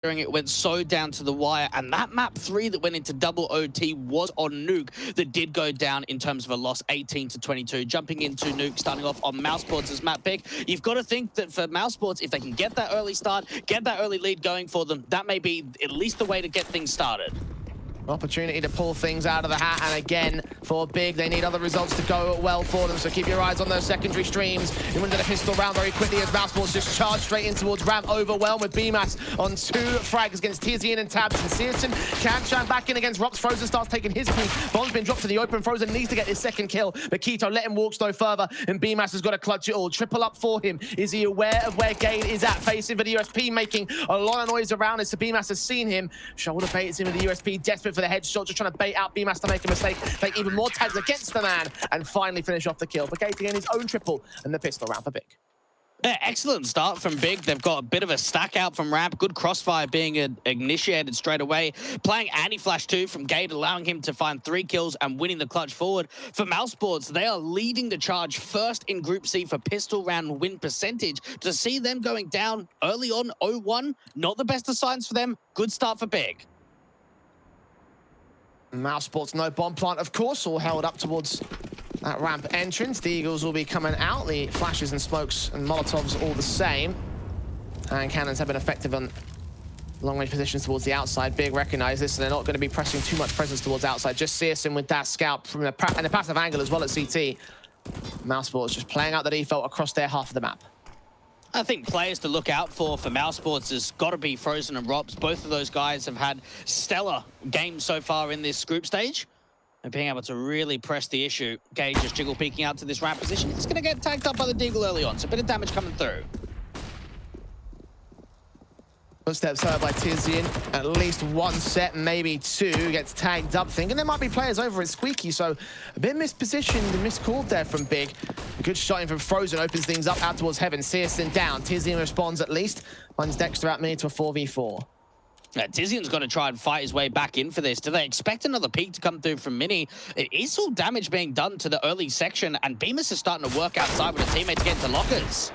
it went so down to the wire, and that map 3 that went into double OT was on Nuke that did go down in terms of a loss, 18-22. Jumping into Nuke, starting off on mousesports as map pick. You've got to think that for mousesports, if they can get that early start, get that early lead going for them, that may be at least the way to get things started. Opportunity to pull things out of the hat, and again, for Big, they need other results to go well for them, so keep your eyes on those secondary streams. He went to the pistol round very quickly as mousesports just charged straight in towards Ramp, overwhelmed with BMAS on 2 frags against Tizian and Tabs, and Searson can shine back in against Rops. Frozen starts taking his peak. Bomb's been dropped to the open. Frozen needs to get his second kill, but Keto let him walk no further, and BMAS has got to clutch it all. Triple up for him. Is he aware of where Gade is at? Facing for the USP, making a lot of noise around it, so BMAS has seen him. Shoulder baits him with the USP, desperate for the headshot, just trying to bait out BMAS to make a mistake, take even more tags against the man, and finally finish off the kill. But Gade again his own triple, and the pistol round for Big. Yeah, excellent start from Big. They've got a bit of a stack out from Ramp. Good crossfire being initiated straight away. Playing anti-flash too from Gade, allowing him to find 3 kills and winning the clutch forward. For mousesports, they are leading the charge first in Group C for pistol round win percentage. To see them going down early on 0-1, not the best of signs for them. Good start for Big. mousesports, no bomb plant, of course, all held up towards that ramp entrance. The Eagles will be coming out. The flashes and smokes and molotovs all the same. And cannons have been effective on long-range positions towards the outside. Big recognize this, and they're not going to be pressing too much presence towards outside. Just Searson with that scout from the and a passive angle as well at CT. mousesports just playing out the default across their half of the map. I think players to look out for mousesports has got to be Frozen and Rops. Both of those guys have had stellar games so far in this group stage. And being able to really press the issue. Gade just jiggle peeking out to this ramp position. It's going to get tagged up by the Deagle early on, so a bit of damage coming through. Footsteps heard by Tizian. At least 1 set, maybe 2, gets tagged up. Thinking there might be players over at Squeaky, so a bit mispositioned and miscalled there from Big. A good shot in from Frozen, opens things up out towards Heaven. Searson down. Tizian responds at least. Finds Dexter out mid to a 4v4. Tizian's got to try and fight his way back in for this. Do they expect another peak to come through from Mini? It is all damage being done to the early section, and Bemis is starting to work outside with a teammate to get into lockers.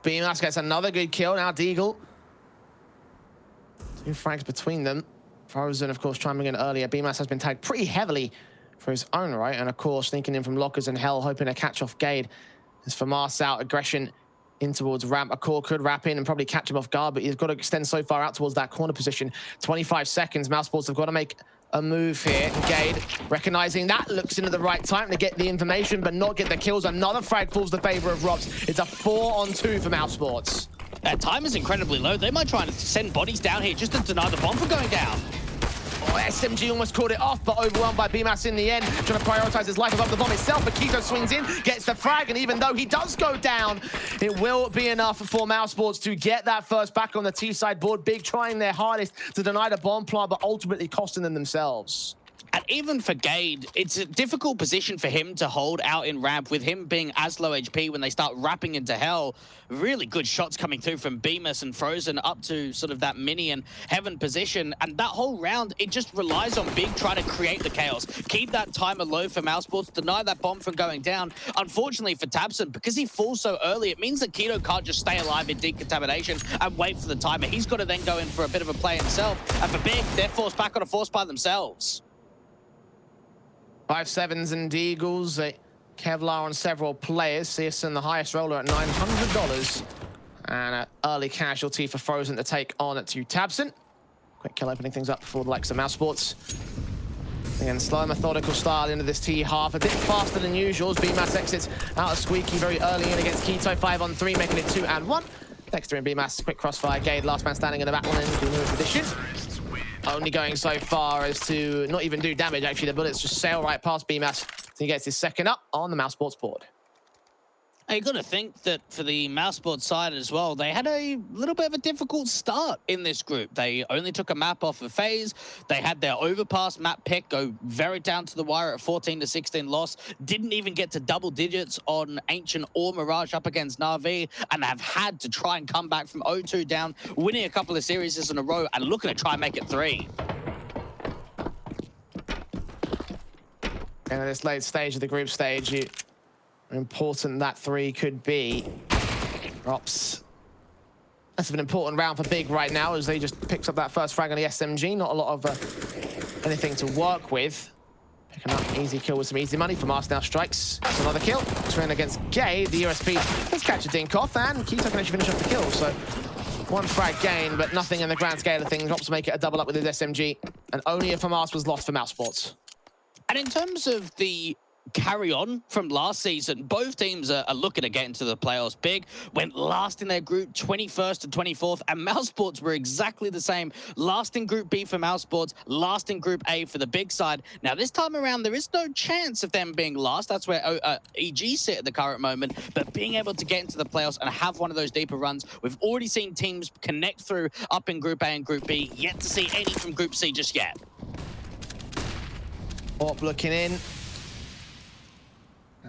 Bemis gets another good kill. Now Deagle. 2 frags between them. Frozen, of course, chiming in earlier. Bemis has been tagged pretty heavily for his own right, and of course, sneaking in from lockers and hell, hoping to catch off Gade. As for Mars out, aggression in towards Ramp. Akor could wrap in and probably catch him off guard, but he's got to extend so far out towards that corner position. 25 seconds. mousesports have got to make a move here. Gade, recognizing that, looks into the right time to get the information, but not get the kills. Another frag falls the favor of Robs. It's a 4-on-2 for mousesports. That time is incredibly low. They might try and send bodies down here just to deny the bomb from going down. Oh, SMG almost caught it off, but overwhelmed by BMAS in the end. Trying to prioritize his life above the bomb itself, but Keto swings in, gets the frag, and even though he does go down, it will be enough for mousesports to get that first back on the T-side board. Big trying their hardest to deny the bomb plant, but ultimately costing them themselves. And even for Gade, it's a difficult position for him to hold out in ramp with him being as low HP when they start wrapping into hell. Really good shots coming through from Bemis and Frozen up to sort of that Mini and Heaven position. And that whole round, it just relies on Big trying to create the chaos. Keep that timer low for mousesports, deny that bomb from going down. Unfortunately for Tabson, because he falls so early, it means that Keto can't just stay alive in decontamination and wait for the timer. He's got to then go in for a bit of a play himself. And for Big, they're forced back on a force by themselves. 5-7s and Eagles. Kevlar on several players. Searson, the highest roller at $900. And an early casualty for Frozen to take on to Tabson. Quick kill opening things up for the likes of mousesports. Again, slow, methodical style into this T-half. A bit faster than usual as BMAS exits out of Squeaky very early in against Keto. 5-on-3, making it 2-1. Dexter and BMAS, quick crossfire. Gade, last man standing in the battle in the newest edition. Only going so far as to not even do damage, actually. The bullets just sail right past BMAS. So he gets his second up on the mousesports board. You got to think that for the mousesports side as well, they had a little bit of a difficult start in this group. They only took a map off of FaZe. They had their overpass map pick go very down to the wire at 14-16 loss. Didn't even get to double digits on Ancient or Mirage up against Na'Vi, and have had to try and come back from 0-2 down, winning a couple of series in a row and looking to try and make it 3. And at this late stage of the group stage, important that 3 could be. Rops That's an important round for Big right now as they just picks up that first frag on the SMG. Not a lot of anything to work with. Picking up easy kill with some easy money from Arsenal Strikes. That's another kill. Turn against Gay. The USP does catch a dink off, and Keto can actually finish off the kill. So one frag gain, but nothing in the grand scale of things. Drops to make it a double up with his SMG. And only a FAMAS was lost for mousesports. And in terms of the carry on from last season, both teams are looking to get into the playoffs. Big went last in their group, 21st and 24th, and mousesports were exactly the same. Last in Group B for mousesports, last in Group A for the Big side. Now, this time around, there is no chance of them being last. That's where EG sit at the current moment, but being able to get into the playoffs and have one of those deeper runs, we've already seen teams connect through up in Group A and Group B, yet to see any from Group C just yet. Orp looking in.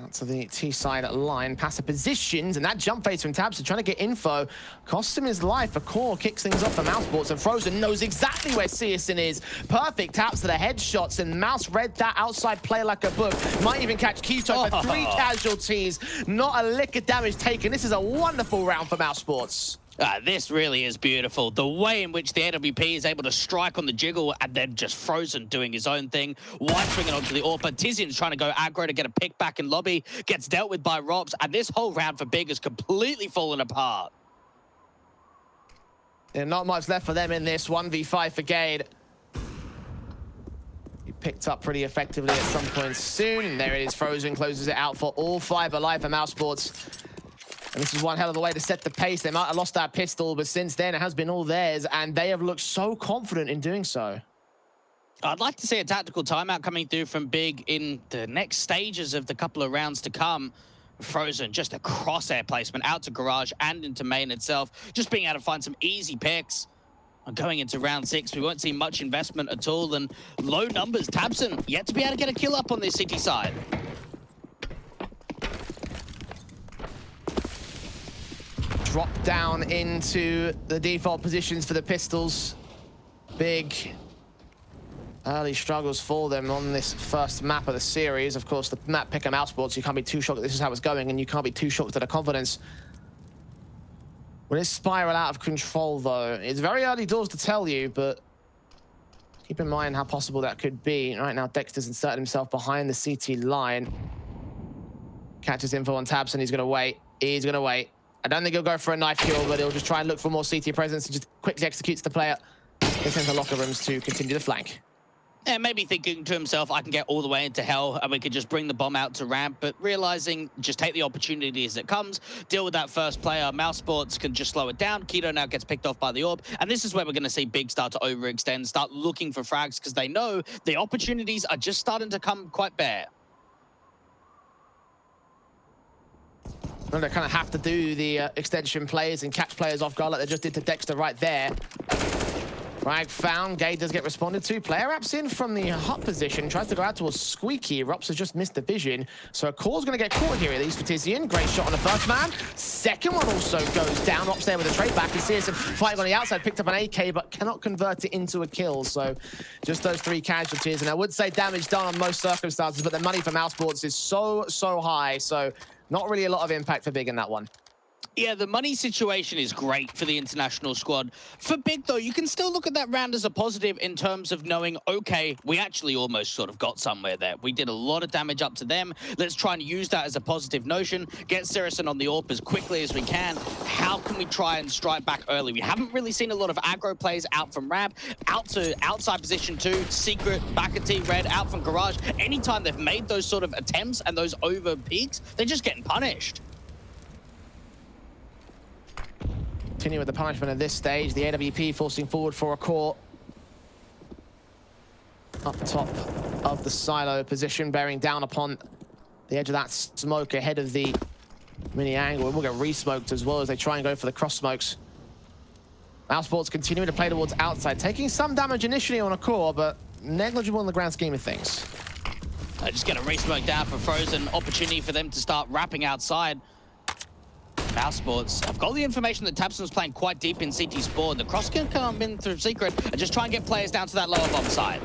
Out to the T-side line, passive positions, and that jump phase from Tabson trying to get info. Costs him his life. A core kicks things off for mousesports, and Frozen knows exactly where Searson is. Perfect taps to the headshots, and Mouse read that outside play like a book. Might even catch Keto for 3 casualties. Not a lick of damage taken. This is a wonderful round for mousesports. This really is beautiful. The way in which the AWP is able to strike on the jiggle and then just Frozen doing his own thing. White swinging onto the AWP. Tizian's trying to go aggro to get a pick back in lobby. Gets dealt with by Rops. And this whole round for Big has completely fallen apart. Yeah, not much left for them in this 1v5 for Gade. He picked up pretty effectively at some point soon. And there it is. Frozen closes it out for all 5 alive for mousesports. And this is one hell of a way to set the pace. They might have lost that pistol, but since then it has been all theirs, and they have looked so confident in doing so. I'd like to see a tactical timeout coming through from Big in the next stages of the couple of rounds to come. Frozen, just a crosshair placement out to Garage and into main itself. Just being able to find some easy picks. Going into round 6, we won't see much investment at all, and low numbers. Tabson yet to be able to get a kill up on this city side. Drop down into the default positions for the pistols. Big early struggles for them on this first map of the series. Of course, the map picker mousesports, you can't be too shocked that this is how it's going, and you can't be too shocked at the confidence. Will it spiral out of control, though? It's very early doors to tell you, but keep in mind how possible that could be. Right now, Dexter's inserted himself behind the CT line. Catches info on Tabson. He's going to wait. He's going to wait. I don't think he'll go for a knife kill, but he'll just try and look for more CT presence and just quickly executes the player. Gets into locker rooms to continue the flank. Yeah, maybe thinking to himself, I can get all the way into hell and we could just bring the bomb out to ramp, but realizing just take the opportunity as it comes, deal with that first player. mousesports can just slow it down. Keto now gets picked off by the AWP, and this is where we're going to see Big start to overextend, start looking for frags because they know the opportunities are just starting to come quite bare. And they kind of have to do the extension plays and catch players off guard like they just did to Dexter right there. Frag found. Gay does get responded to. Player wraps in from the hot position. Tries to go out towards Squeaky. Rops has just missed the vision. So a call's going to get caught here, at least for Tizian. Great shot on the first man. Second one also goes down. Rops there with a trade back. He sees him fighting on the outside. Picked up an AK, but cannot convert it into a kill. So just those 3 casualties. And I would say damage done on most circumstances, but the money for mousesports is so high. So not really a lot of impact for Big in that one. Yeah, the money situation is great for the international squad. For Big, though, you can still look at that round as a positive in terms of knowing, okay, we actually almost sort of got somewhere there. We did a lot of damage up to them. Let's try and use that as a positive notion. Get Searson on the AWP as quickly as we can. How can we try and strike back early? We haven't really seen a lot of aggro plays out from ramp, out to outside position 2, Secret, back at T-Red, out from Garage. Anytime they've made those sort of attempts and those over peaks, they're just getting punished. Continue with the punishment at this stage. The AWP forcing forward for a core. Up top of the silo position, bearing down upon the edge of that smoke ahead of the mini angle. And we'll get re-smoked as well as they try and go for the cross smokes. mousesports continuing to play towards outside, taking some damage initially on a core, but negligible in the grand scheme of things. Just get a re-smoke down for Frozen. Opportunity for them to start wrapping outside. mousesports, I've got the information that Tabson was playing quite deep in CT Sport. The cross can come in through Secret and just try and get players down to that lower bomb side.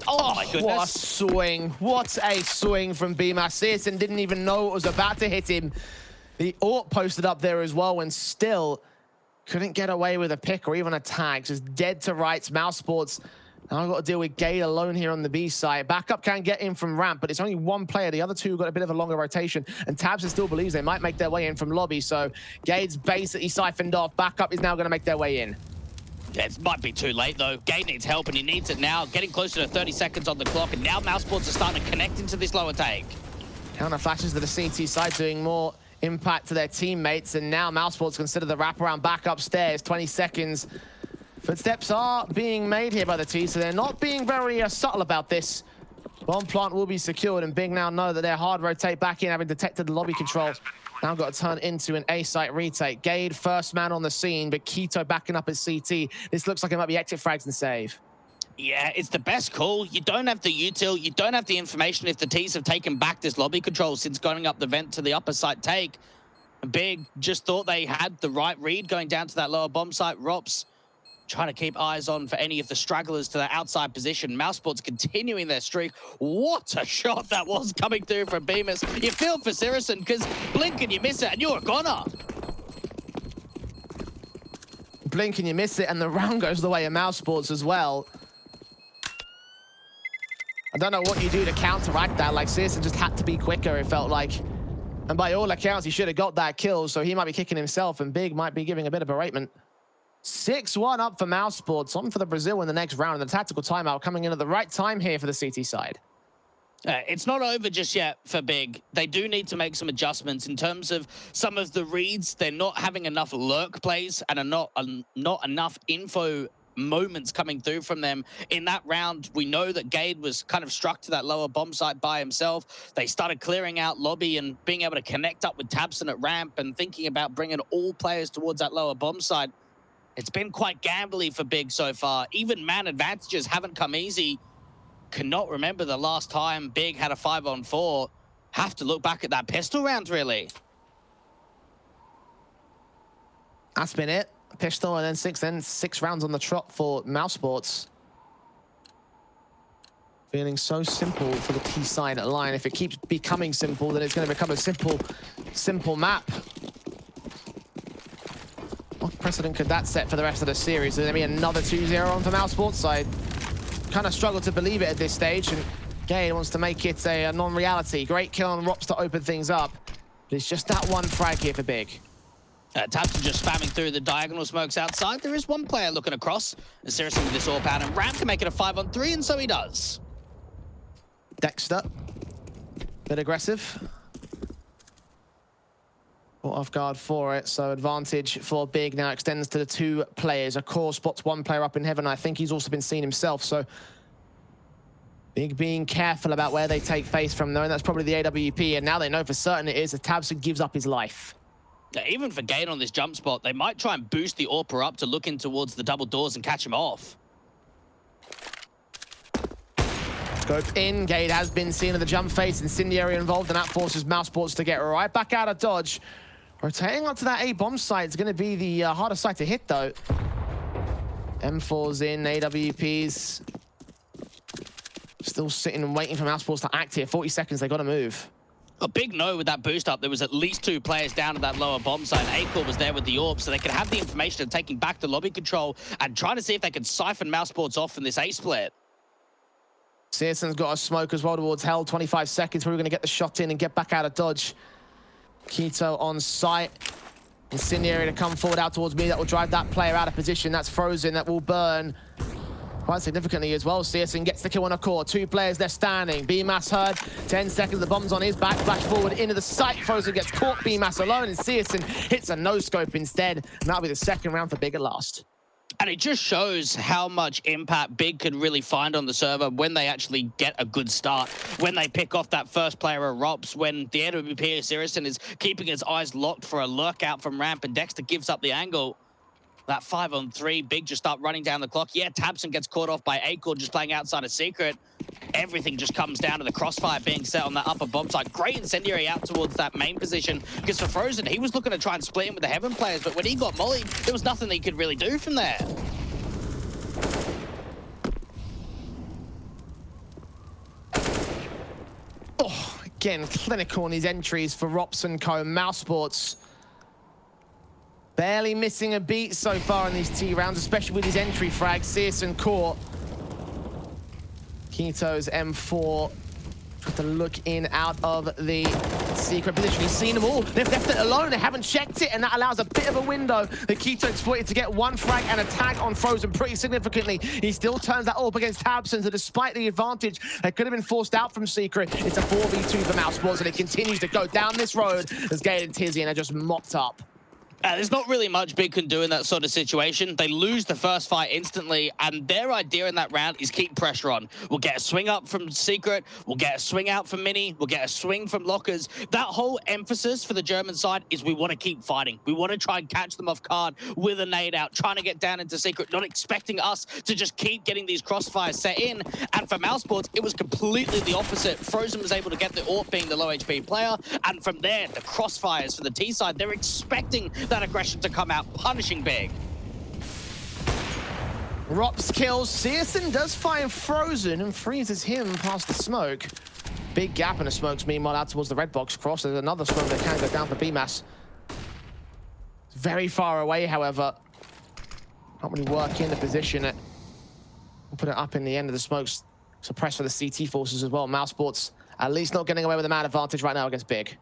Oh my goodness. What a swing. What a swing from Beamer. Searson didn't even know it was about to hit him. The AWP posted up there as well and still Couldn't get away with a pick or even a tag. Just dead to rights. mousesports. Now I've got to deal with Gade alone here on the B side. Backup can get in from ramp, but it's only one player. The other two got a bit of a longer rotation, and tabseN still believes they might make their way in from lobby. So Gade's basically siphoned off. Backup is now going to make their way in. Yeah, it might be too late, though. Gade needs help, and he needs it now. Getting closer to 30 seconds on the clock, and now mousesports are starting to connect into this lower take. Counter flashes to the CT side, doing more impact to their teammates, and now mousesports consider the wraparound back upstairs. 20 seconds. Footsteps are being made here by the T, so they're not being very subtle about this. Bomb plant will be secured, and Big now know that they're hard rotate back in, having detected the lobby control. Now got to turn into an A-site retake. Gade, first man on the scene, but Keto backing up his CT. This looks like it might be exit frags and save. Yeah, it's the best call. You don't have the util, you don't have the information if the T's have taken back this lobby control since going up the vent to the upper site take. Big just thought they had the right read going down to that lower bomb site. Rops trying to keep eyes on for any of the stragglers to the outside position. mousesports continuing their streak. What a shot that was coming through from beamers. You feel for CSGO because blink and you miss it and you're a goner. Blink and you miss it, and the round goes the way of mousesports as well. I don't know what you do to counteract that. Like, CSGO just had to be quicker, it felt like. And by all accounts, he should have got that kill, so he might be kicking himself, and Big might be giving a bit of beratement. 6-1 up for mousesports, on for the Brazil in the next round, and the tactical timeout coming in at the right time here for the CT side. It's not over just yet for Big. They do need to make some adjustments in terms of some of the reads. They're not having enough lurk plays and are not enough info moments coming through from them. In that round, we know that Gade was kind of struck to that lower bomb site by himself. They started clearing out lobby and being able to connect up with tabseN at ramp and thinking about bringing all players towards that lower bomb site. It's been quite gambly for Big so far. Even man advantages haven't come easy. Cannot remember the last time Big had a 5-on-4. Have to look back at that pistol round, really. That's been it. Pistol and then six rounds on the trot for mousesports. Feeling so simple for the T side line. If it keeps becoming simple, then it's going to become a simple map. What precedent could that set for the rest of the series? Is there going to be another 2-0 on for mousesports side? Kind of struggle to believe it at this stage, and Gade wants to make it a non-reality. Great kill on Rops to open things up. But it's just that one frag here for Big. tabseN just spamming through the diagonal smokes outside. There is one player looking across. And seriously with this AWP out, and Ramp can make it a 5-on-3, and so he does. Dexter, bit aggressive. Caught off guard for it, so advantage for Big now extends to the two players. Of course, spots one player up in heaven. I think he's also been seen himself, so Big being careful about where they take face from, knowing that's probably the AWP, and now they know for certain it is, as tabseN gives up his life. Yeah, even for Gade on this jump spot, they might try and boost the AWPer up to look in towards the double doors and catch him off. Scope in, Gade has been seen in the jump phase, incendiary involved, and that forces mousesports to get right back out of dodge. Rotating onto that A-bomb site is going to be the harder site to hit, though. M4's in, AWP's still sitting and waiting for mousesports to act here. 40 seconds, they got to move. A big no with that boost up. There was at least two players down at that lower bomb site. Acor was there with the AWP, so they could have the information of taking back the lobby control and trying to see if they could siphon mousesports off in this A-split. CSGO's got a smoke as well towards Hell. 25 seconds. We're going to get the shot in and get back out of dodge. Keto on site. Incendiary to come forward out towards me. That will drive that player out of position. That's Frozen. That will burn quite significantly as well. CSGO gets the kill on a core. Two players, they're standing. BMAS heard. 10 seconds. The bomb's on his back. Flash forward into the site. Frozen gets caught. BMAS alone. And CSGO hits a no-scope instead. And that'll be the second round for Big at last. And it just shows how much impact Big could really find on the server when they actually get a good start. When they pick off that first player of Rops, when the AWP of CSGO is keeping his eyes locked for a lurk out from ramp, and Dexter gives up the angle. That 5-on-3, Big just start running down the clock. Yeah, tabseN gets caught off by Acor just playing outside a secret. Everything just comes down to the crossfire being set on that upper bomb site. Great incendiary out towards that main position, because for Frozen, he was looking to try and split him with the Heaven players, but when he got mollied, there was nothing that he could really do from there. Oh, again, clinical in his entries for Rops and Co. mousesports Barely missing a beat so far in these T rounds, especially with his entry frags, CS and Core. Keto's M4 trying to look in out of the secret position. He's seen them all. They've left it alone. They haven't checked it, and that allows a bit of a window. The Keto exploited to get one frag and a tag on Frozen pretty significantly. He still turns that all up against tabseN, so despite the advantage that could have been forced out from Secret, it's a 4v2 for mousesports, and it continues to go down this road as Gade and Tizian are just mopped up. There's not really much Big can do in that sort of situation. They lose the first fight instantly, and their idea in that round is keep pressure on. We'll get a swing up from Secret, we'll get a swing out from Mini, we'll get a swing from Lockers. That whole emphasis for the German side is we want to keep fighting. We want to try and catch them off guard with a nade out, trying to get down into Secret, not expecting us to just keep getting these crossfires set in. And for mousesports, it was completely the opposite. Frozen was able to get the AWP being the low HP player, and from there, the crossfires for the T side, they're expecting that aggression to come out, punishing Big. Rops kills, CSGO does find Frozen and freezes him past the smoke. Big gap in the smokes, meanwhile, out towards the red box cross. There's another smoke that can go down for BMAS. Very far away, however. Can't really work in the position. We'll put it up in the end of the smokes. Suppressed for the CT forces as well. mousesports at least not getting away with a man advantage right now against Big.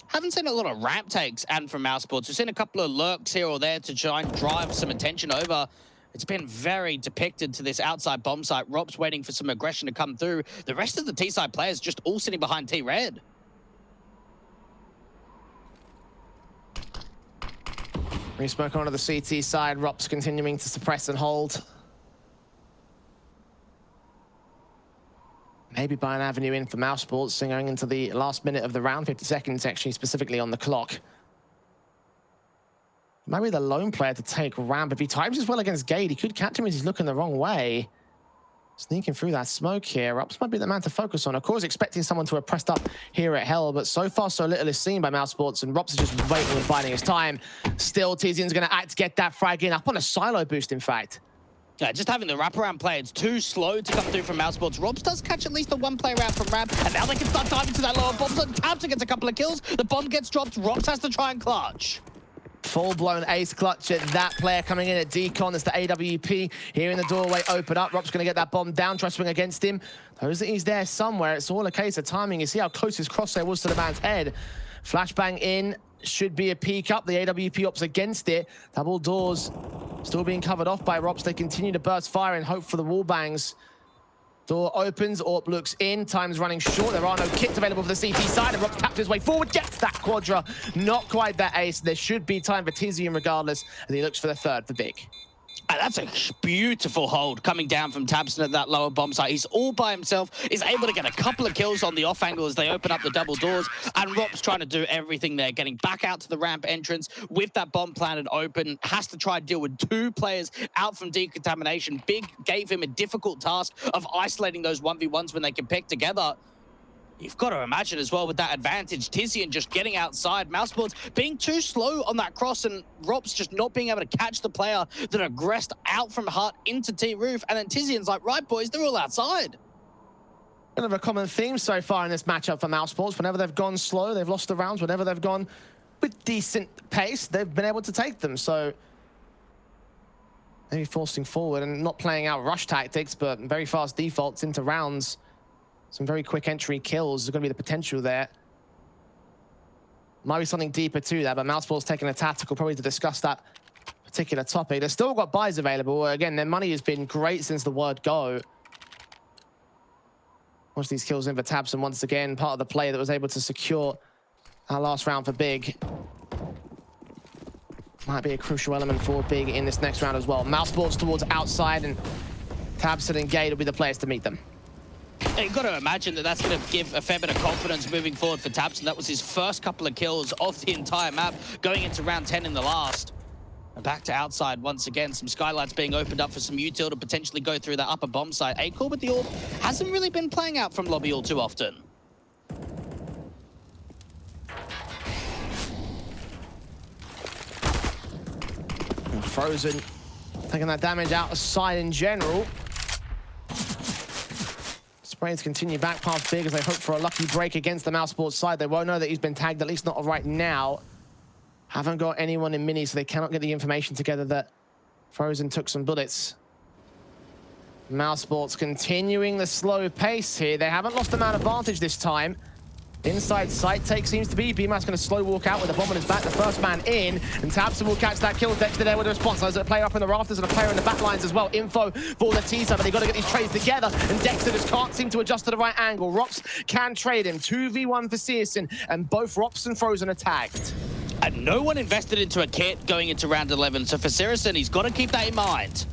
Haven't seen a lot of ramp takes and from mousesports. We've seen a couple of lurks here or there to try and drive some attention over. It's been very depicted to this outside bomb site. Rob's waiting for some aggression to come through. The rest of the T-side players just all sitting behind T-Red. Resmoke onto the CT side. Rob's continuing to suppress and hold. Maybe by an avenue in for mousesports, going into the last minute of the round, 50 seconds actually, specifically on the clock. Maybe the lone player to take ramp. If he times as well against Gade, he could catch him as he's looking the wrong way. Sneaking through that smoke here. Rups might be the man to focus on. Of course, expecting someone to have pressed up here at Hell, but so far so little is seen by mousesports, and Rups is just waiting and biding his time. Still, Tizian's going to act to get that frag in, up on a silo boost, in fact. Yeah, just having the wraparound play, it's too slow to come through from mousesports. Robs does catch at least the one play round from Ramp, and now they can start diving to that lower bomb zone. tabseN gets a couple of kills, the bomb gets dropped, Robs has to try and clutch. Full-blown ace clutch at that player coming in at Decon. It's the AWP here in the doorway, open up. Rob's going to get that bomb down, try to swing against him. Knows that he's there somewhere. It's all a case of timing. You see how close his crosshair was to the man's head. Flashbang in, should be a peek up. The AWP ops against it. Double doors still being covered off by Robs. They continue to burst fire and hope for the wall bangs. Door opens, AWP looks in, time's running short. There are no kits available for the CT side, and Robs taps his way forward, gets that quadra. Not quite that ace. There should be time for Tizian regardless, as he looks for the third for Big. And that's a beautiful hold coming down from tabseN at that lower bomb site. He's all by himself, is able to get a couple of kills on the off angle as they open up the double doors, and Rob's trying to do everything there, getting back out to the ramp entrance with that bomb planted open, has to try and deal with two players out from decontamination. Big gave him a difficult task of isolating those 1v1s when they can pick together. You've got to imagine as well with that advantage, Tizian just getting outside, mousesports being too slow on that cross, and Rob's just not being able to catch the player that aggressed out from Hut into T-Roof, and then Tizian's like, right boys, they're all outside. Kind of a common theme so far in this matchup for mousesports. Whenever they've gone slow, they've lost the rounds. Whenever they've gone with decent pace, they've been able to take them. So maybe forcing forward and not playing out rush tactics, but very fast defaults into rounds. Some very quick entry kills. There's going to be the potential there. Might be something deeper to that, but mousesports taking a tactical probably to discuss that particular topic. They've still got buys available. Again, their money has been great since the word go. Watch these kills in for tabseN once again. Part of the play that was able to secure that last round for Big. Might be a crucial element for Big in this next round as well. mousesports towards outside, and tabseN and Gade will be the players to meet them. You've got to imagine that that's going to give a fair bit of confidence moving forward for tabseN. That was his first couple of kills off the entire map, going into round 10 in the last. And back to outside once again. Some skylights being opened up for some util to potentially go through that upper bomb site. A-Core with the AWP hasn't really been playing out from lobby all too often. And Frozen taking that damage outside in general. Sprains continue back past Big as they hope for a lucky break against the mousesports side. They won't know that he's been tagged, at least not right now. Haven't got anyone in mini, so they cannot get the information together that Frozen took some bullets. mousesports continuing the slow pace here. They haven't lost the man advantage this time. Inside sight take seems to be. BMAS going to slow walk out with the bomb on his back. The first man in, and tabseN will catch that kill. Dexter there with a response. There's a player up in the rafters and a player in the back lines as well. Info for the T-side, but they got to get these trades together, and Dexter just can't seem to adjust to the right angle. Rops can trade him. 2v1 for CSGO, and both Rops and Frozen are tagged. And no one invested into a kit going into round 11, so for CSGO, he's got to keep that in mind.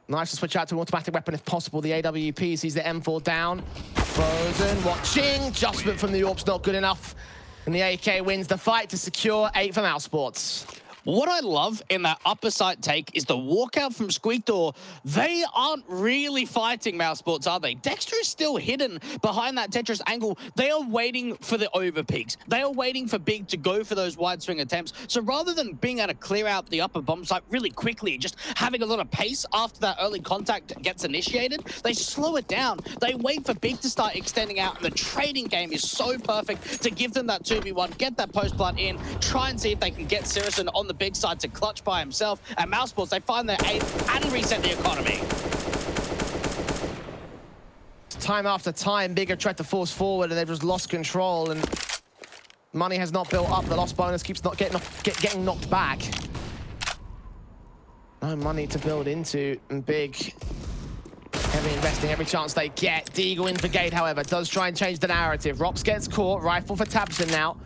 Nice to switch out to an automatic weapon if possible. The AWP sees the M4 down. Frozen watching. Adjustment from the AWP's not good enough. And the AK wins the fight to secure 8 for mousesports. What I love in that upper side take is the walkout from Squeakdoor. They aren't really fighting mousesports, are they? Dexter is still hidden behind that Tetris angle. They are waiting for the overpeaks. They are waiting for Big to go for those wide swing attempts. So rather than being able to clear out the upper bomb site really quickly, just having a lot of pace after that early contact gets initiated, they slow it down. They wait for Big to start extending out, and the trading game is so perfect to give them that 2v1, get that post plant in, try and see if they can get CSGO on the big side to clutch by himself. And mousesports, they find their aim and reset the economy. Time after time, Big have tried to force forward, and they've just lost control, and money has not built up. The loss bonus keeps not getting knocked back. No money to build into, and Big heavy investing every chance they get. Deagle in for Gate, however, does try and change the narrative. Rops gets caught, rifle for tabseN now.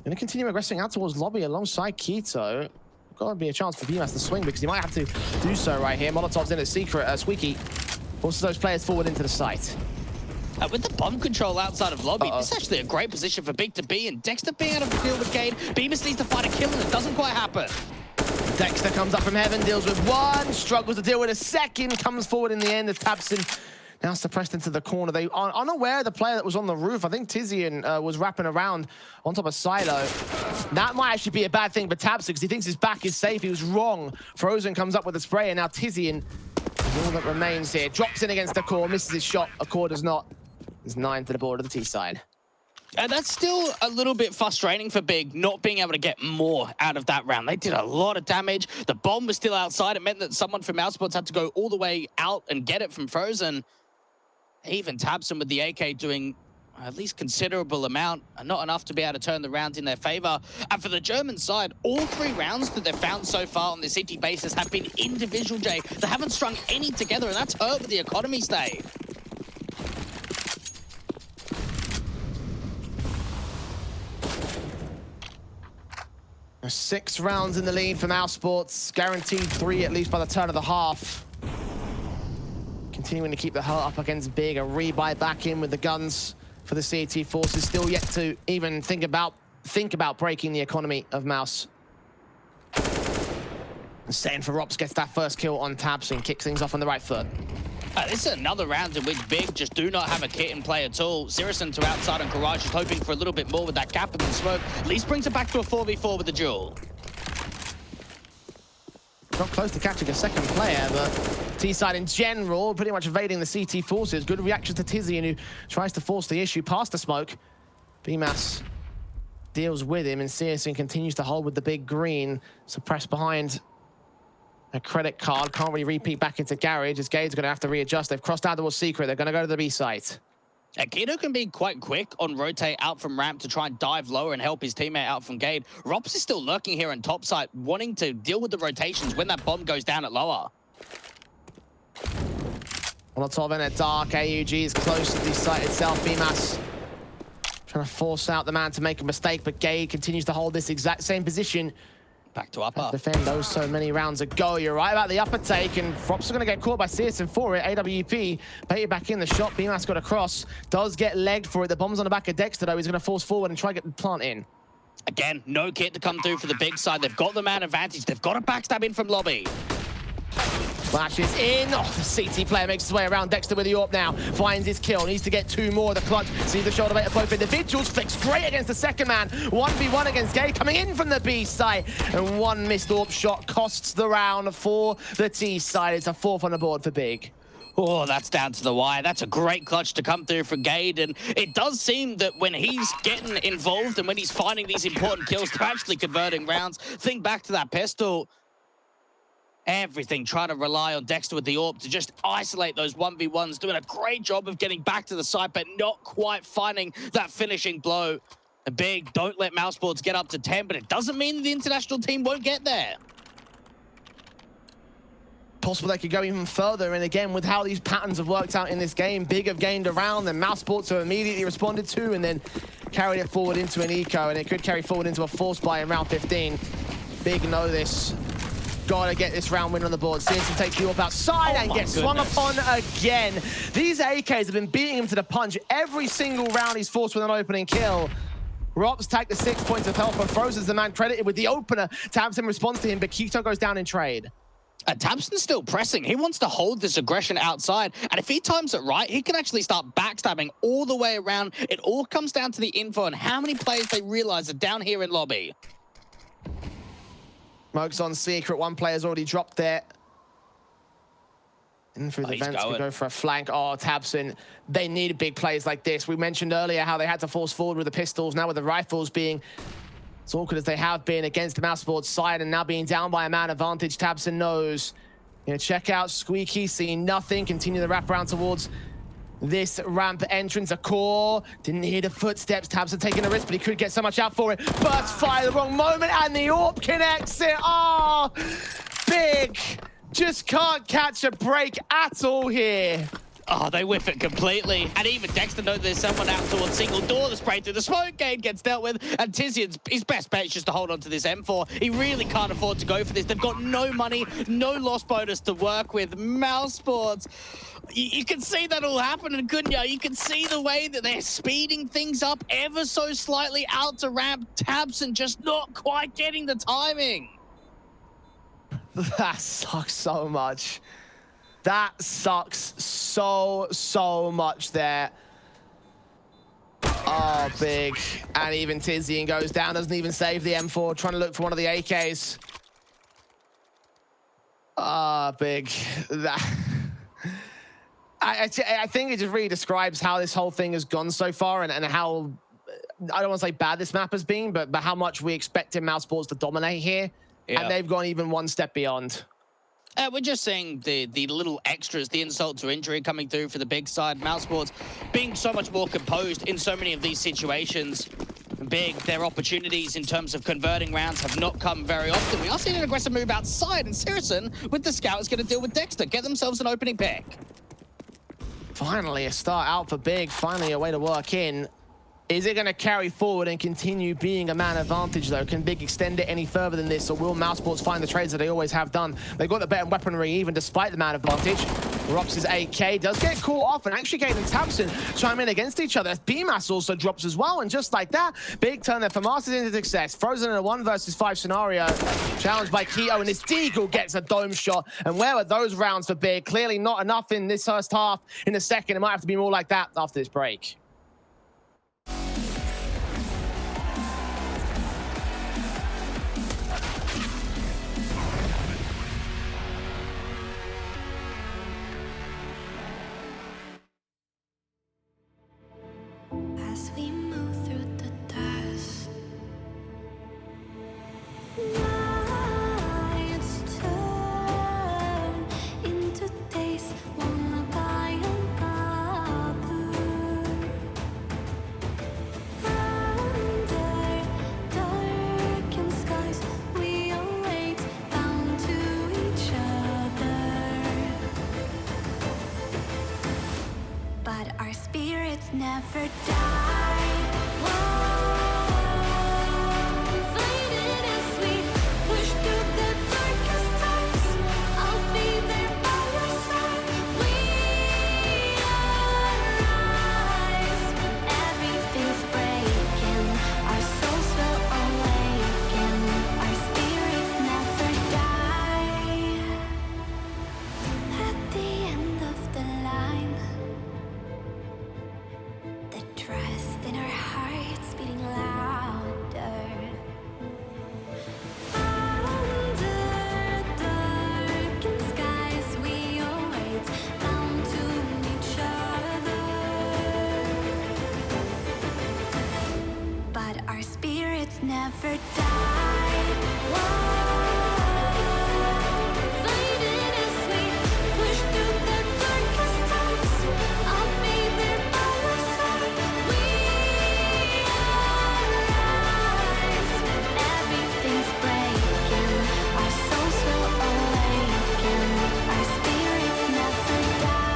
Going to continue aggressing out towards lobby alongside Keto. Got to be a chance for BMAS to swing, because he might have to do so right here. Molotov's in a secret. Squeaky forces those players forward into the site. With the bomb control outside of lobby, this is actually a great position for Big to be in. Dexter being out of the field with Gade. BMAS needs to find a kill, and it doesn't quite happen. Dexter comes up from heaven, deals with one, struggles to deal with a second, comes forward in the end as tabseN now suppressed into the corner. They are unaware of the player that was on the roof. I think tiziaN was wrapping around on top of Silo. That might actually be a bad thing for tabseN, because he thinks his back is safe. He was wrong. Frozen comes up with a spray, and now tiziaN is all that remains here. Drops in against the core, misses his shot. A core does not. There's 9 to the board of the T side. And that's still a little bit frustrating for Big, not being able to get more out of that round. They did a lot of damage. The bomb was still outside. It meant that someone from mousesports had to go all the way out and get it from Frozen. Even tabseN with the AK doing at least considerable amount, and not enough to be able to turn the round in their favor. And for the German side, all 3 rounds that they've found so far on the city basis have been individual, Jay. They haven't strung any together, and that's hurt with the economy stay. There's 6 rounds in the lead for mousesports, guaranteed 3 at least by the turn of the half. Continuing to keep the hurt up against Big. A rebuy back in with the guns for the CAT forces. Still yet to even think about breaking the economy of Mouse. And setting for Rops, gets that first kill on tabseN, kicks things off on the right foot. This is another round in which Big just do not have a kit in play at all. CSGO to outside and Garage is hoping for a little bit more with that cap and the smoke. At least brings it back to a 4v4 with the duel. Not close to catching a second player, but T-side in general pretty much evading the CT forces. Good reaction to tiziaN, who tries to force the issue past the smoke. BMAS deals with him, and CSGO continues to hold with the big green, suppressed behind a credit card. Can't really repeat back into Garage, as Gade's going to have to readjust. They've crossed out towards Secret. They're going to go to the B site. Keto can be quite quick on rotate out from ramp to try and dive lower and help his teammate out from Gade. Rops is still lurking here in top site, wanting to deal with the rotations when that bomb goes down at lower. Molotov in a dark. AUG is close to the site itself. BMAS trying to force out the man to make a mistake, but Gade continues to hold this exact same position. Back to upper. Defend those so many rounds ago. You're right about the upper take, and Rops are going to get caught by CSGO for it. AWP baited back in the shot. BMAS got across. Does get legged for it. The bomb's on the back of Dexter, though. He's going to force forward and try to get the plant in. Again, no kit to come through for the Big side. They've got the man advantage. They've got a backstab in from lobby. Flashes in. Oh, the CT player makes his way around Dexter with the AWP now. Finds his kill. Needs to get 2 more. The clutch sees the shoulder weight of both individuals. Flicks straight against the second man. 1v1 against Gade coming in from the B site. And 1 missed AWP shot costs the round for the T side. It's a 4th on the board for Big. Oh, that's down to the wire. That's a great clutch to come through for Gade, and it does seem that when he's getting involved and when he's finding these important kills, they're actually converting rounds. Think back to that pistol. Everything trying to rely on Dexter with the AWP to just isolate those 1v1s, doing a great job of getting back to the site, but not quite finding that finishing blow. The big, don't let mousesports get up to 10, but it doesn't mean the international team won't get there. Possible they could go even further, and again, with how these patterns have worked out in this game, Big have gained a round, then mousesports have immediately responded to, and then carried it forward into an eco, and it could carry forward into a force buy in round 15. Big know this. Gotta get this round win on the board. CSGO takes the AWP outside and gets swung upon again. These AKs have been beating him to the punch every single round he's forced with an opening kill. Robs take the 6 points of health, but Frozen's the man credited with the opener. Tabson responds to him, but Keto goes down in trade. Tabson's still pressing. He wants to hold this aggression outside, and if he times it right, he can actually start backstabbing all the way around. It all comes down to the info and how many players they realize are down here in lobby. Smoke's on secret. One player's already dropped there. In through the vents, we go for a flank. Oh, Tabson, they need big plays like this. We mentioned earlier how they had to force forward with the pistols. Now with the rifles being as awkward as they have been against the mousesports side, and now being down by a man advantage, Tabson knows. Check out Squeaky, seeing nothing. Continue the wrap around towards this ramp entrance. A core, didn't hear the footsteps. Tabson taking a risk, but he could get so much out for it. Burst fire the wrong moment, and the AWP connects it. Oh, Big just can't catch a break at all here. Oh, they whiff it completely. And even Dexter knows there's someone out towards single door. The spray through the smoke, Gade gets dealt with. And Tizian's, his best bet is just to hold on to this M4. He really can't afford to go for this. They've got no money, no loss bonus to work with. mousesports, you can see that all happening, couldn't you? You can see the way that they're speeding things up ever so slightly out to ramp. Tabson just not quite getting the timing. That sucks so much. That sucks so much there. Oh, Big. And even Tizian goes down, doesn't even save the M4, trying to look for one of the AKs. Ah, Big. That... I think it just really describes how this whole thing has gone so far, and how, I don't want to say bad this map has been, but how much we expected mousesports to dominate here. Yeah. And they've gone even one step beyond. We're just seeing the little extras, the insult to injury coming through for the big side. mousesports being so much more composed in so many of these situations. Big, their opportunities in terms of converting rounds have not come very often. We are seeing an aggressive move outside, and Sirison with the scout is going to deal with Dexter, get themselves an opening pick. Finally, a start out for Big. Finally, a way to work in. Is it going to carry forward and continue being a man advantage, though? Can Big extend it any further than this, or will mousesports find the trades that they always have done? They've got the better weaponry, even despite the man advantage. Rops' AK does get caught off, and actually Gade and Tabson chime in against each other. BMAS also drops as well, and just like that, Big turn their FAMASas into success. Frozen in a 1 versus 5 scenario. Challenged by Keto, and this Deagle gets a dome shot. And where were those rounds for Big? Clearly not enough in this first half. In the second, it might have to be more like that after this break. As we move through the dust, nights turn into days worn by another. Under darkened skies, we await, bound to each other. But our spirits never die. Faded as we push through the darkest times. I'll be there by your side. We arise when everything's breaking. Our souls will awaken. Our spirits never die. At the end of the line, the trust never die. Whoa. Faded as we push through the darkest times. I'll be there by your side. We rise. Everything's breaking. Our souls will awaken. Our spirits never die.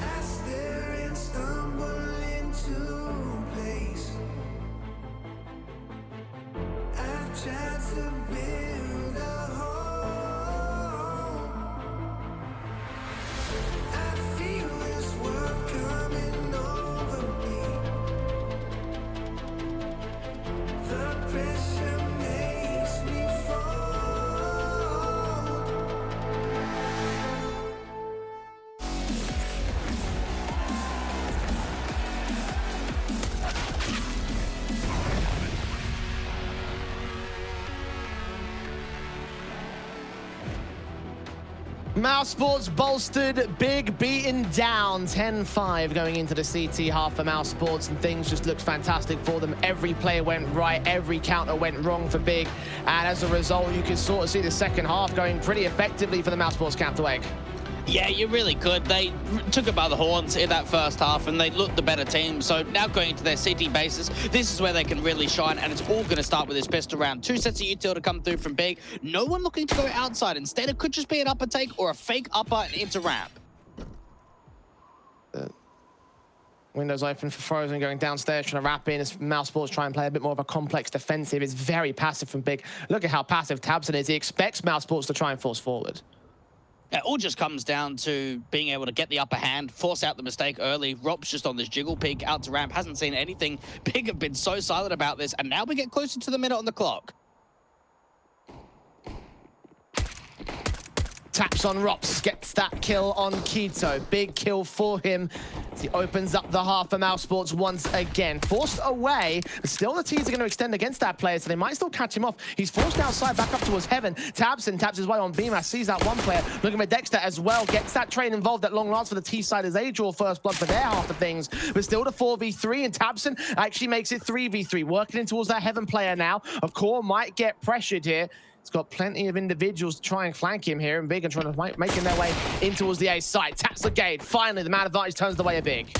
I stare and stumble into place. I've tried to build a home. I feel this world coming over me. The pressure makes me fold. mousesports bolstered, big beaten down, 10-5 going into the CT half for mousesports, and things just looked fantastic for them. Every player went right, every counter went wrong for big, and as a result, you can sort of see the second half going pretty effectively for the mousesports camp to egg. Yeah, you really could. They took it by the horns in that first half, and they looked the better team. So now going into their CT bases, this is where they can really shine, and it's all going to start with this pistol round. 2 sets of util to come through from big. No one looking to go outside. Instead, it could just be an upper take or a fake upper and into ramp. Windows open for Frozen, going downstairs, trying to wrap in as mousesports try and play a bit more of a complex defensive. It's very passive from big. Look at how passive Tabson is. He expects mousesports to try and force forward. It all just comes down to being able to get the upper hand, force out the mistake early. Rob's just on this jiggle peek out to ramp, hasn't seen anything. Big have been so silent about this, and now we get closer to the minute on the clock. Taps on Rops, gets that kill on Keto. Big kill for him. He opens up the half for mousesports once again. Forced away. Still the T's are going to extend against that player, so they might still catch him off. He's forced outside, back up towards Heaven. Tabson taps his way on Beamer, sees that one player. Looking for Dexter as well. Gets that train involved at long last for the T side as they draw first blood for their half of things. But still the 4v3, and Tabson actually makes it 3v3. Working in towards that Heaven player now. A core might get pressured here. He's got plenty of individuals to try and flank him here, and Big are trying to making their way in towards the A side. Taps the gate. Finally, the man advantage turns the way of Big.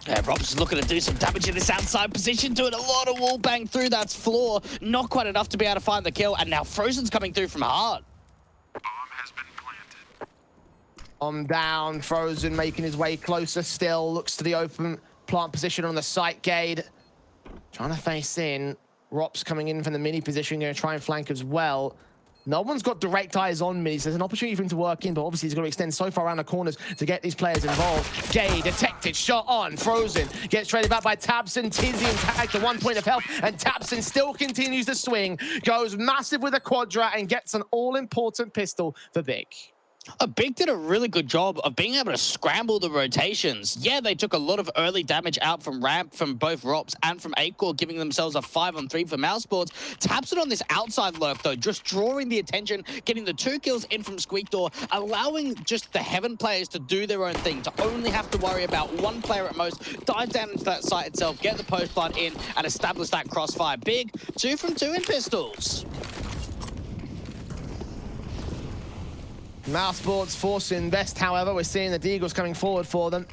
Yeah, Rob's is looking to do some damage in this outside position, doing a lot of wall bang through. That's floor. Not quite enough to be able to find the kill, and now Frozen's coming through from hard. Bomb has been planted. Down, Frozen making his way closer still. Looks to the open plant position on the site gate. Trying to face in. Rops coming in from the mini position, going to try and flank as well. No one's got direct eyes on mini, so there's an opportunity for him to work in, but obviously he's going to extend so far around the corners to get these players involved. Gay detected, shot on, Frozen. Gets traded back by Tabson, Tizzy intact to 1 point of health, and Tabson still continues to swing. Goes massive with a quadra and gets an all-important pistol for Big. Big did a really good job of being able to scramble the rotations. Yeah, they took a lot of early damage out from ramp, from both Rops and from A-Core, giving themselves a 5-on-3 for mousesports. Taps it on this outside lurk, though, just drawing the attention, getting the 2 kills in from Squeak Door, allowing just the Heaven players to do their own thing, to only have to worry about one player at most, dive down into that site itself, get the post plant in, and establish that crossfire. Big, 2 from 2 in pistols. mousesports forced to invest, however. We're seeing the Deagles coming forward for them.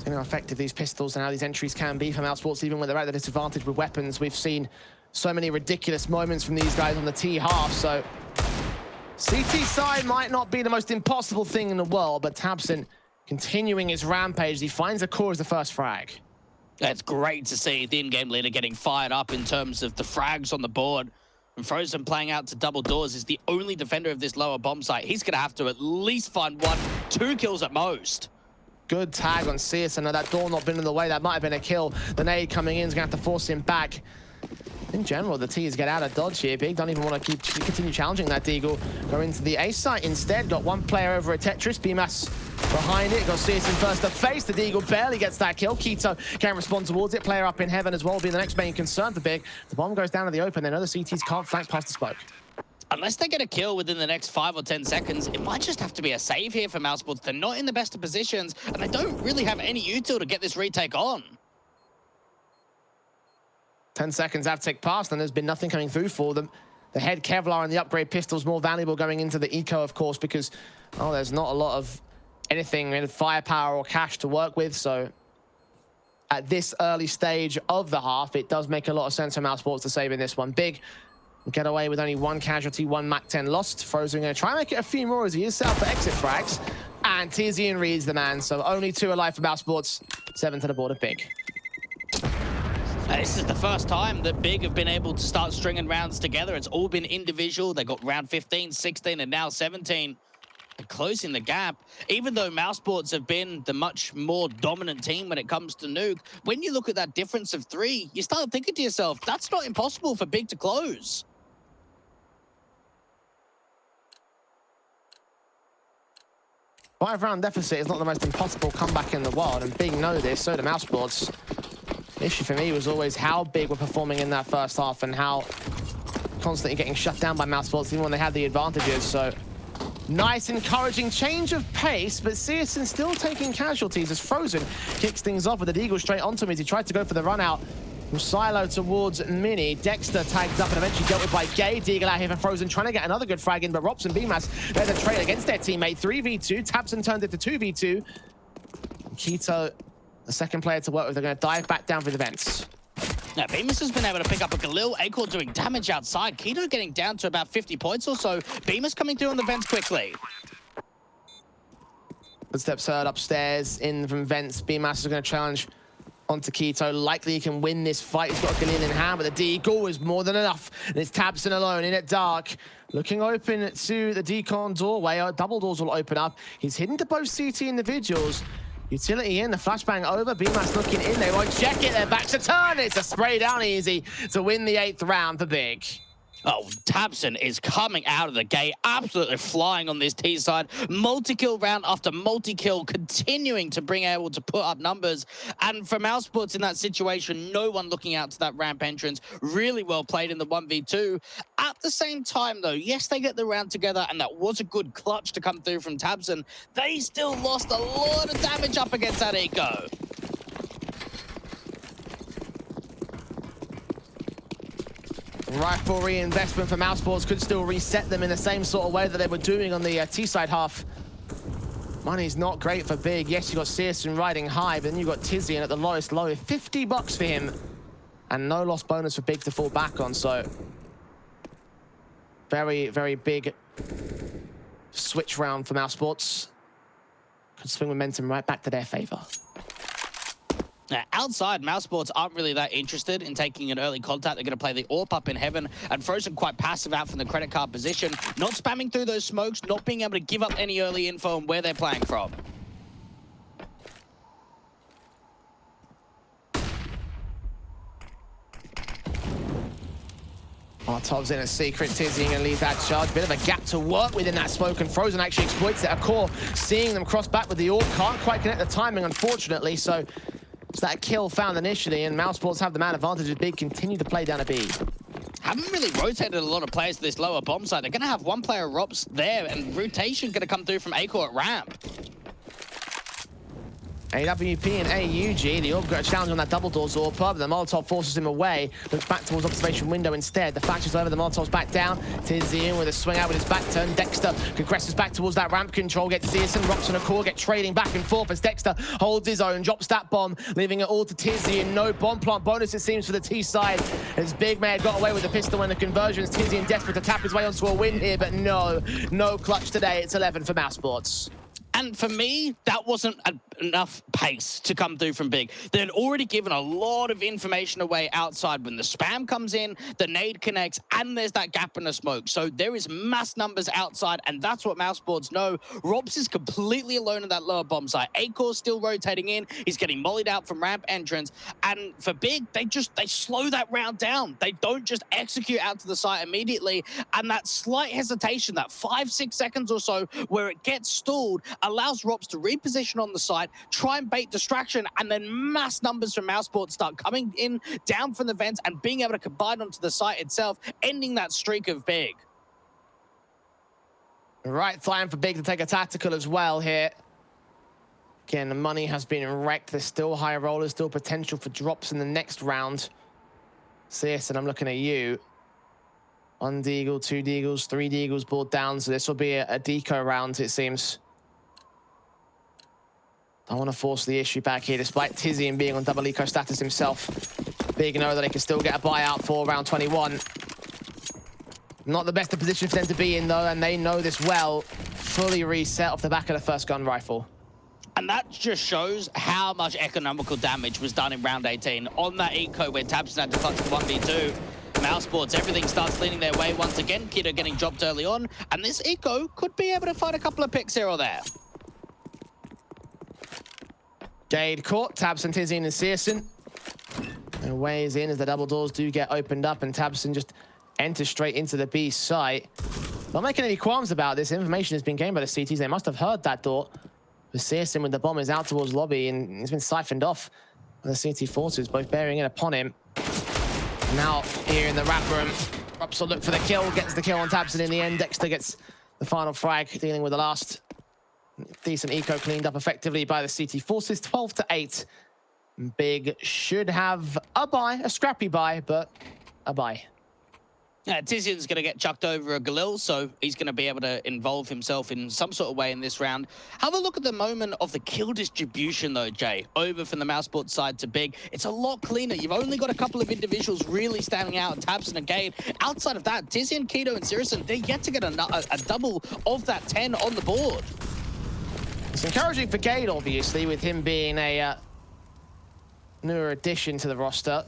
Seeing how effective these pistols and how these entries can be for mousesports, even when they're at a disadvantage with weapons. We've seen so many ridiculous moments from these guys on the T half, so CT side might not be the most impossible thing in the world, but Tabson continuing his rampage. He finds a core as the first frag. It's great to see the in-game leader getting fired up in terms of the frags on the board. And Frozen playing out to double doors is the only defender of this lower bomb site. He's going to have to at least find 2 kills at most. Good tag on CS. I know that door not been in the way. That might have been a kill. The nade coming in is going to have to force him back. In general, the T's get out of dodge here. Big don't even want to continue challenging that Deagle. Go into the A site instead. Got one player over at Tetris. BMAS behind it. Got CS in first to face. The Deagle barely gets that kill. Keto can't respond towards it. Player up in heaven as well will be the next main concern for Big. The bomb goes down to the open. They know the CTs can't flank past the smoke. Unless they get a kill within the next 5 or 10 seconds, it might just have to be a save here for mousesports. They're not in the best of positions, and they don't really have any util to get this retake on. 10 seconds have ticked past, and there's been nothing coming through for them. The head Kevlar and the upgrade pistol's more valuable going into the eco, of course, because, oh, there's not a lot of anything in firepower or cash to work with. So at this early stage of the half, it does make a lot of sense for mousesports to save in this one. Big get away with only 1 casualty, 1 MAC-10 lost. Frozen going to try and make it a few more as he is set up for exit frags. And Tizian reads the man, so only 2 alive for mousesports. 7 to the board of Big. This is the first time that Big have been able to start stringing rounds together. It's all been individual. They got round 15, 16, and now 17. They're closing the gap. Even though mousesports have been the much more dominant team when it comes to Nuke, when you look at that difference of 3, you start thinking to yourself, that's not impossible for Big to close. Five-round deficit is not the most impossible comeback in the world, and Big know this, so do mousesports. The issue for me was always how Big were performing in that first half and how constantly getting shut down by mousesports even when they had the advantages. So nice, encouraging change of pace, but Searson still taking casualties as Frozen kicks things off with the Deagle straight onto him as he tried to go for the run out from Silo towards Mini. Dexter tagged up and eventually dealt with by Gay. Deagle out here for Frozen, trying to get another good frag in, but Rops and BMAS, there's a trade against their teammate. 3v2, Tabson turned it to 2v2. Keto, the second player to work with, they're going to dive back down for the vents. Now, Bemis has been able to pick up a Galil. Acor doing damage outside. Keto getting down to about 50 points or so. Bemis coming through on the vents quickly. Footsteps heard upstairs in from vents. BMAS is going to challenge onto Keto. Likely he can win this fight. He's got a Galil in hand, but the Deagle is more than enough. And it's Tabson alone in at dark. Looking open to the decon doorway. Double doors will open up. He's hidden to both CT individuals. Utility in, the flashbang over. BMAS looking in, they won't check it, they're back to turn. It's a spray down easy to win the 8th round for Big. Oh, Tabson is coming out of the gate, absolutely flying on this T side. Multi-kill round after multi-kill, continuing to bring able to put up numbers. And for mousesports in that situation, no one looking out to that ramp entrance. Really well played in the 1v2. At the same time, though, yes, they get the round together, and that was a good clutch to come through from Tabson. They still lost a lot of damage up against that eco. Rifle reinvestment for mousesports could still reset them in the same sort of way that they were doing on the T-side half. Money's not great for Big. Yes, you got Searson riding high, but then you got Tizian at the lowest low. $50 for him. And no loss bonus for Big to fall back on, so very, very big switch round for mousesports. Could swing momentum right back to their favor. Now, outside, mousesports aren't really that interested in taking an early contact. They're going to play the AWP up in heaven, and Frozen quite passive out from the credit card position, not spamming through those smokes, not being able to give up any early info on where they're playing from. Martov's in a secret. Tizzy going to leave that charge. Bit of a gap to work with in that smoke, and Frozen actually exploits it. Core seeing them cross back with the AWP. Can't quite connect the timing, unfortunately, so it's that kill found initially, and mousesports have the man advantage as Big continue to play down a B. Haven't really rotated a lot of players to this lower bomb side. They're going to have one player Rops there, and rotation going to come through from Acor at ramp. AWP and AUG, the AWP got a challenge on that double doors AWP, but the Molotov forces him away. Looks back towards observation window instead. The flash is over, the Molotov's back down. Tizzy in with a swing out with his back turn. Dexter progresses back towards that ramp control, gets Searson, Rops and a core, get trading back and forth as Dexter holds his own, drops that bomb, leaving it all to Tizzy, and no bomb plant bonus it seems for the T side, as Big Mad got away with the pistol and the conversions. Tizzy desperate to tap his way onto a win here, but no clutch today. It's 11 for mousesports. And for me, that wasn't enough pace to come through from Big. They had already given a lot of information away outside when the spam comes in, the nade connects, and there's that gap in the smoke. So there is mass numbers outside, and that's what mousesports know. Robs is completely alone in that lower bomb site. Acor's still rotating in. He's getting mollied out from ramp entrance. And for Big, they slow that round down. They don't just execute out to the site immediately. And that slight hesitation, that 5-6 seconds or so where it gets stalled, allows Robs to reposition on the site, try and bait distraction, and then mass numbers from mousesports start coming in down from the vents and being able to combine onto the site itself, ending that streak of Big. Right time for Big to take a tactical as well here. Again, the money has been wrecked. There's still high rollers, still potential for drops in the next round. CS, and I'm looking at you. 1 deagle, 2 deagles, 3 deagles brought down, so this will be a deco round, it seems. I want to force the issue back here, despite Tizian being on double eco status himself. Big know that they can still get a buyout for round 21. Not the best of position for them to be in, though, and they know this well. Fully reset off the back of the first gun rifle. And that just shows how much economical damage was done in round 18 on that eco where tabseN had to clutch the 1v2. mousesports, everything starts leaning their way once again. Kiddo getting dropped early on, and this eco could be able to find a couple of picks here or there. Jade caught, tabseN, Tizian, and CSGO. And ways in as the double doors do get opened up, and tabseN just enters straight into the B site. Not making any qualms about this. Information has been gained by the CTs. They must have heard that door. The CSGO with the bomb is out towards lobby, and it's been siphoned off by the CT forces, both bearing in upon him. Now, here in the wrap room, Rups will look for the kill, gets the kill on tabseN in the end. Dexter gets the final frag, dealing with the last decent eco cleaned up effectively by the CT forces. 12-8. Big should have a buy, a scrappy buy, but a buy. Yeah, Tizian's going to get chucked over a Galil, so he's going to be able to involve himself in some sort of way in this round. Have a look at the moment of the kill distribution, though, Jay. Over from the mousesports side to Big. It's a lot cleaner. You've only got a couple of individuals really standing out, tabseN and Gade. Outside of that, Tizian, Kido, and CSGO, they're yet to get a double of that 10 on the board. It's encouraging for Gade, obviously, with him being a newer addition to the roster.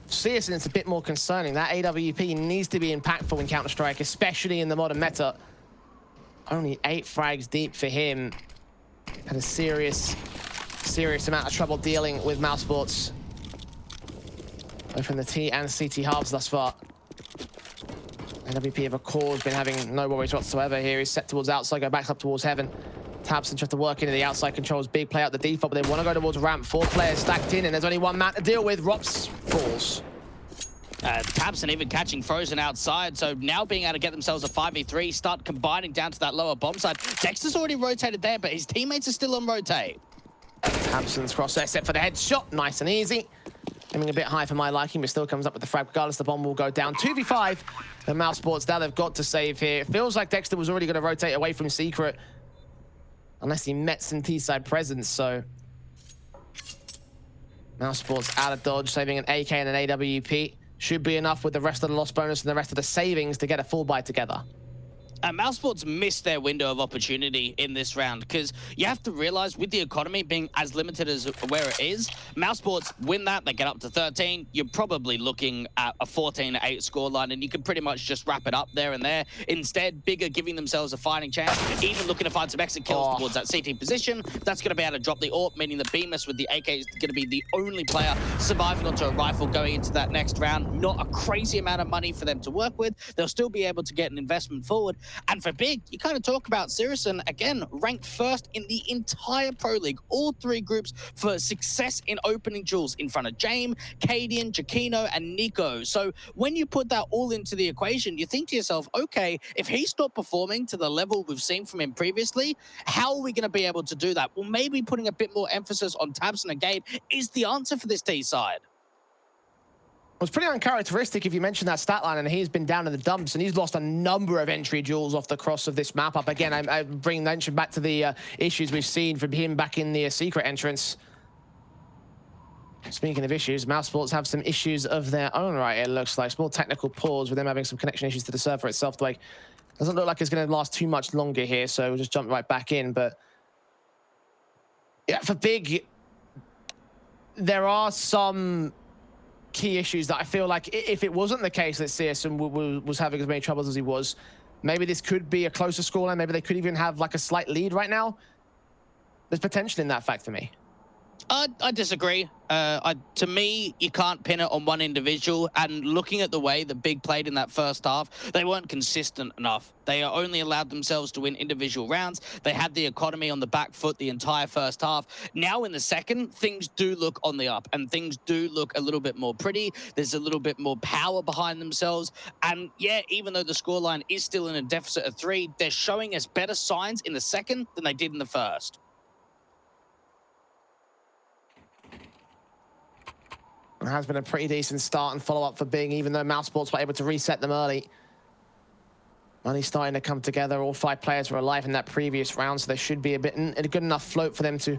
CSGO, it's a bit more concerning. That AWP needs to be impactful in Counter-Strike, especially in the modern meta. Only 8 frags deep for him. Had a serious amount of trouble dealing with mousesports, both from the T and CT halves thus far. AWP, of course, has been having no worries whatsoever here. He's set towards outside, go back up towards heaven. tabseN tries to work into the outside controls. Big play out the default, but they want to go towards ramp. 4 players stacked in, and there's only 1 man to deal with. Rops falls. tabseN even catching Frozen outside, so now being able to get themselves a 5v3, start combining down to that lower bomb side. Dexter's already rotated there, but his teammates are still on rotate. tabseN's crosshair set for the headshot. Nice and easy. Aiming a bit high for my liking, but still comes up with the frag. Regardless, the bomb will go down. 2v5. The mousesports now they've got to save here. It feels like Dexter was already going to rotate away from Secret, unless he met some T-side presence, so mousesports out of dodge, saving an AK and an AWP. Should be enough with the rest of the loss bonus and the rest of the savings to get a full buy together. mousesports missed their window of opportunity in this round, because you have to realize with the economy being as limited as where it is, mousesports win that, they get up to 13, you're probably looking at a 14-8 scoreline, and you can pretty much just wrap it up there and there. Instead, Bigger giving themselves a fighting chance, even looking to find some exit kills towards that CT position. That's going to be able to drop the AWP, meaning that Bemis with the AK is going to be the only player surviving onto a rifle going into that next round. Not a crazy amount of money for them to work with. They'll still be able to get an investment forward. And for Big, you kind of talk about CSGO, again, ranked first in the entire Pro League, all 3 groups for success in opening duels in front of Jame, Cadian, Jakino, and Nico. So when you put that all into the equation, you think to yourself, okay, if he's not performing to the level we've seen from him previously, how are we going to be able to do that? Well, maybe putting a bit more emphasis on tabseN and Gade is the answer for this T side. It was pretty uncharacteristic if you mentioned that stat line, and he's been down in the dumps, and he's lost a number of entry duels off the cross of this map up. Again, I bring mention back to the issues we've seen from him back in the Secret entrance. Speaking of issues, mousesports have some issues of their own right, it looks like. Small technical pause with them having some connection issues to the server itself. Like, doesn't look like it's going to last too much longer here, so we'll just jump right back in, but Yeah, for Big, there are some key issues that I feel like if it wasn't the case that CSM was having as many troubles as he was, maybe this could be a closer scoreline. Maybe they could even have like a slight lead right now. There's potential in that fact for me. I disagree. To me, you can't pin it on one individual. And looking at the way that Big played in that first half, they weren't consistent enough. They only allowed themselves to win individual rounds. They had the economy on the back foot the entire first half. Now in the second, things do look on the up and things do look a little bit more pretty. There's a little bit more power behind themselves. And yeah, even though the scoreline is still in a deficit of 3, they're showing us better signs in the second than they did in the first. It has been a pretty decent start and follow-up for Big, even though mousesports were able to reset them early. Money's starting to come together. All 5 players were alive in that previous round, so there should be a good enough float for them to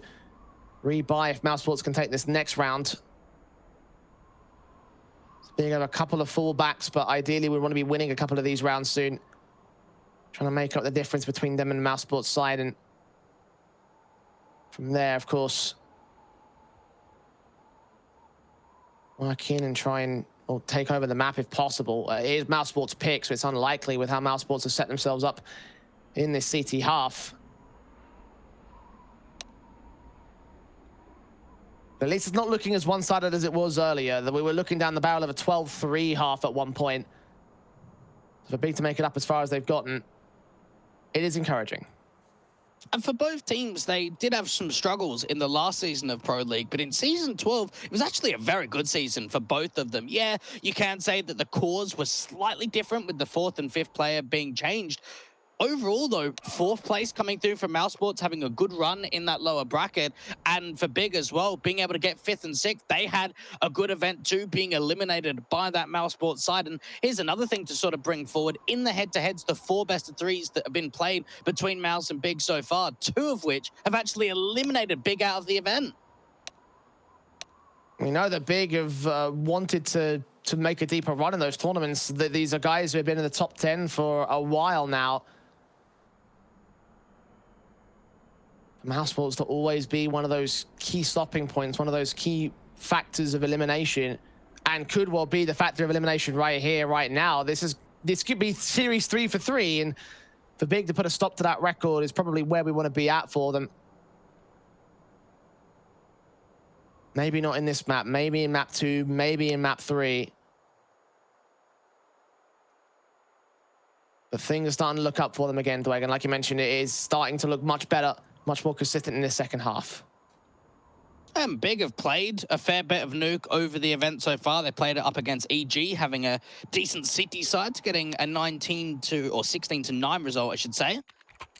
rebuy if mousesports can take this next round. Big have a couple of fallbacks, but ideally we want to be winning a couple of these rounds soon. Trying to make up the difference between them and mousesports' side, and from there, of course, work in and try and take over the map if possible. It is mousesports' pick, so it's unlikely with how mousesports have set themselves up in this CT half. But at least it's not looking as one-sided as it was earlier. That we were looking down the barrel of a 12-3 half at one point. For Big to make it up as far as they've gotten, it is encouraging. And for both teams, they did have some struggles in the last season of Pro League, but in Season 12, it was actually a very good season for both of them. Yeah, you can say that the cores were slightly different with the 4th and 5th player being changed. Overall, though, 4th place coming through from mousesports, having a good run in that lower bracket. And for Big as well, being able to get 5th and 6th, they had a good event too, being eliminated by that mousesports side. And here's another thing to sort of bring forward. In the head-to-heads, the 4 best-of-3s that have been played between Mouse and Big so far, 2 of which have actually eliminated Big out of the event. We know that Big have wanted to make a deeper run in those tournaments. These are guys who have been in the top 10 for a while now. mousesports to always be one of those key stopping points, one of those key factors of elimination, and could well be the factor of elimination right here, right now. This could be series 3 for 3, and for Big to put a stop to that record is probably where we want to be at for them. Maybe not in this map, maybe in map 2, maybe in map 3. But things are starting to look up for them again, Dwayne. And like you mentioned, it is starting to look much better, much more consistent in the second half. And Big have played a fair bit of Nuke over the event so far. They played it up against EG, having a decent city side, getting a 16-9 result, I should say.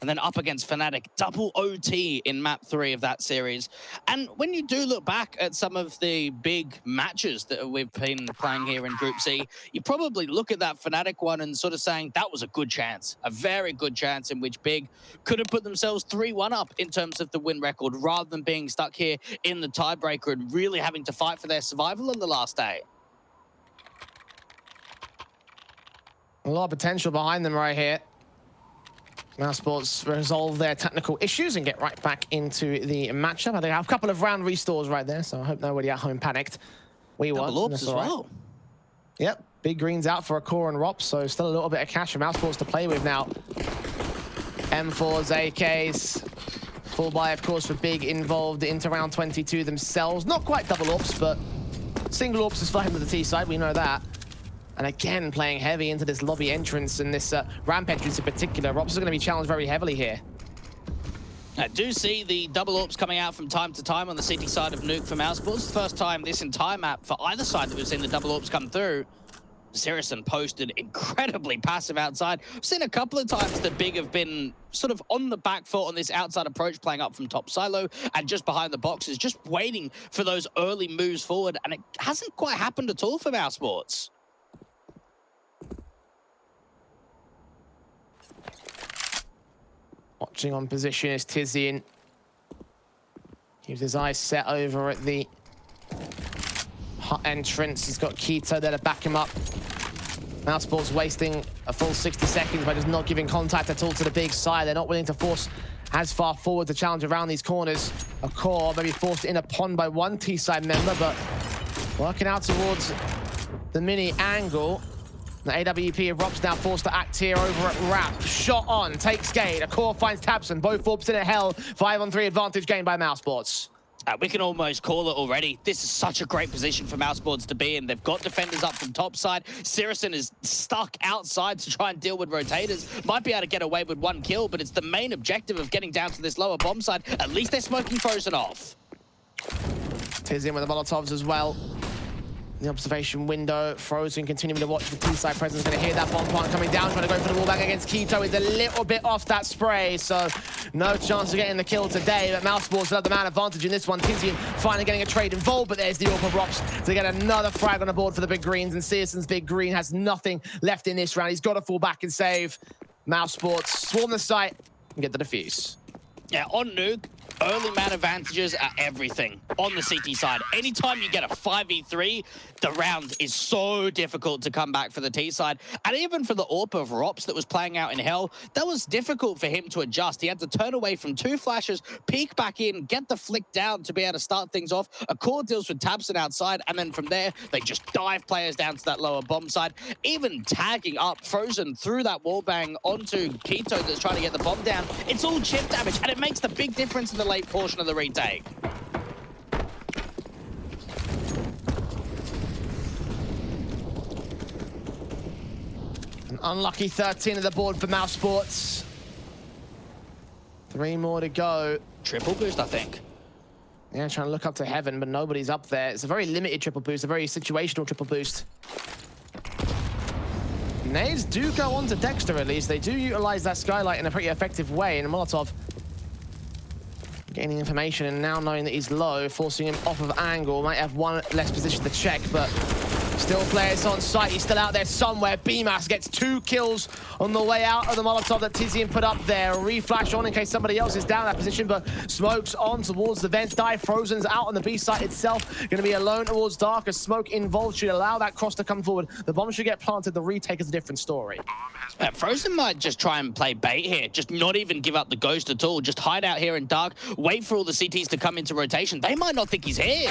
And then up against Fnatic, double OT in map 3 of that series. And when you do look back at some of the big matches that we've been playing here in Group C, you probably look at that Fnatic one and sort of saying that was a good chance, a very good chance in which Big could have put themselves 3-1 up in terms of the win record, rather than being stuck here in the tiebreaker and really having to fight for their survival on the last day. A lot of potential behind them right here. mousesports resolve their technical issues and get right back into the matchup. I think I have a couple of round restores right there, so I hope nobody at home panicked. We won. Double orbs as well. Yep, Big Green's out for a core and ROP, so still a little bit of cash for mousesports to play with now. M4s, AKs, full buy, of course, for Big involved into round 22 themselves. Not quite double orbs, but single orbs is fine with the T side, we know that. And again, playing heavy into this lobby entrance and this ramp entrance in particular. ROPS are going to be challenged very heavily here. I do see the double orbs coming out from time to time on the city side of Nuke for mousesports. First time this entire map for either side that we've seen the double orbs come through. Sirison posted incredibly passive outside. I've seen a couple of times that Big have been sort of on the back foot on this outside approach, playing up from top silo and just behind the boxes, just waiting for those early moves forward. And it hasn't quite happened at all for mousesports. Watching on position is Tizian. Keeps his eyes set over at the hut entrance. He's got Keto there to back him up. mousesports wasting a full 60 seconds by just not giving contact at all to the big side. They're not willing to force as far forward to challenge around these corners. A core maybe forced in upon by one T-side member, but working out towards the mini angle. The AWP of Rob's now forced to act here over at Rap. Shot on, takes Gade. A core finds Tabson. Both 4% at hell. 5-on-3 advantage gained by mousesports. We can almost call it already. This is such a great position for mousesports to be in. They've got defenders up from top side. Sirison is stuck outside to try and deal with rotators. Might be able to get away with one kill, but it's the main objective of getting down to this lower bomb side. At least they're smoking Frozen off. Tizian with the Molotovs as well. The observation window, Frozen continuing to watch the T-side presence. Going to hear that bomb plant coming down, trying to go for the wallbang against Keto. Is a little bit off that spray, so no chance of getting the kill today. But mousesports have the man advantage in this one. Tizian finally getting a trade involved, but there's the AWP of Rops to get another frag on the board for the big greens. And Searson's big green has nothing left in this round. He's got to fall back and save. Mousesports swarm the site and get the defuse. Yeah, on Nuke, early man advantages are everything on the CT side. Anytime you get a 5v3, the round is so difficult to come back for the T side. And even for the AWP of Rops that was playing out in Hell, that was difficult for him to adjust. He had to turn away from 2 flashes, peek back in, get the flick down to be able to start things off. A core deals with Tabson outside, and then from there, they just dive players down to that lower bomb side. Even tagging up Frozen through that wallbang onto Keto that's trying to get the bomb down. It's all chip damage, and it makes the big difference in the late portion of the retake. An unlucky 13 of the board for mousesports. 3 more to go. Triple boost, I think. Yeah, trying to look up to heaven, but nobody's up there. It's a very limited triple boost, a very situational triple boost. Nades do go on to Dexter, at least. They do utilize that skylight in a pretty effective way, and Molotov gaining information and now knowing that he's low, forcing him off of angle. Might have one less position to check, but still players on site. He's still out there somewhere. BMAS gets 2 kills on the way out of the Molotov that Tizian put up there. Reflash on in case somebody else is down that position, but smokes on towards the vent. Dive Frozen's out on the B site itself. Going to be alone towards Dark. A smoke involved should allow that cross to come forward. The bomb should get planted. The retake is a different story. Frozen might just try and play bait here. Just not even give up the ghost at all. Just hide out here in Dark. Wait for all the CTs to come into rotation. They might not think he's here.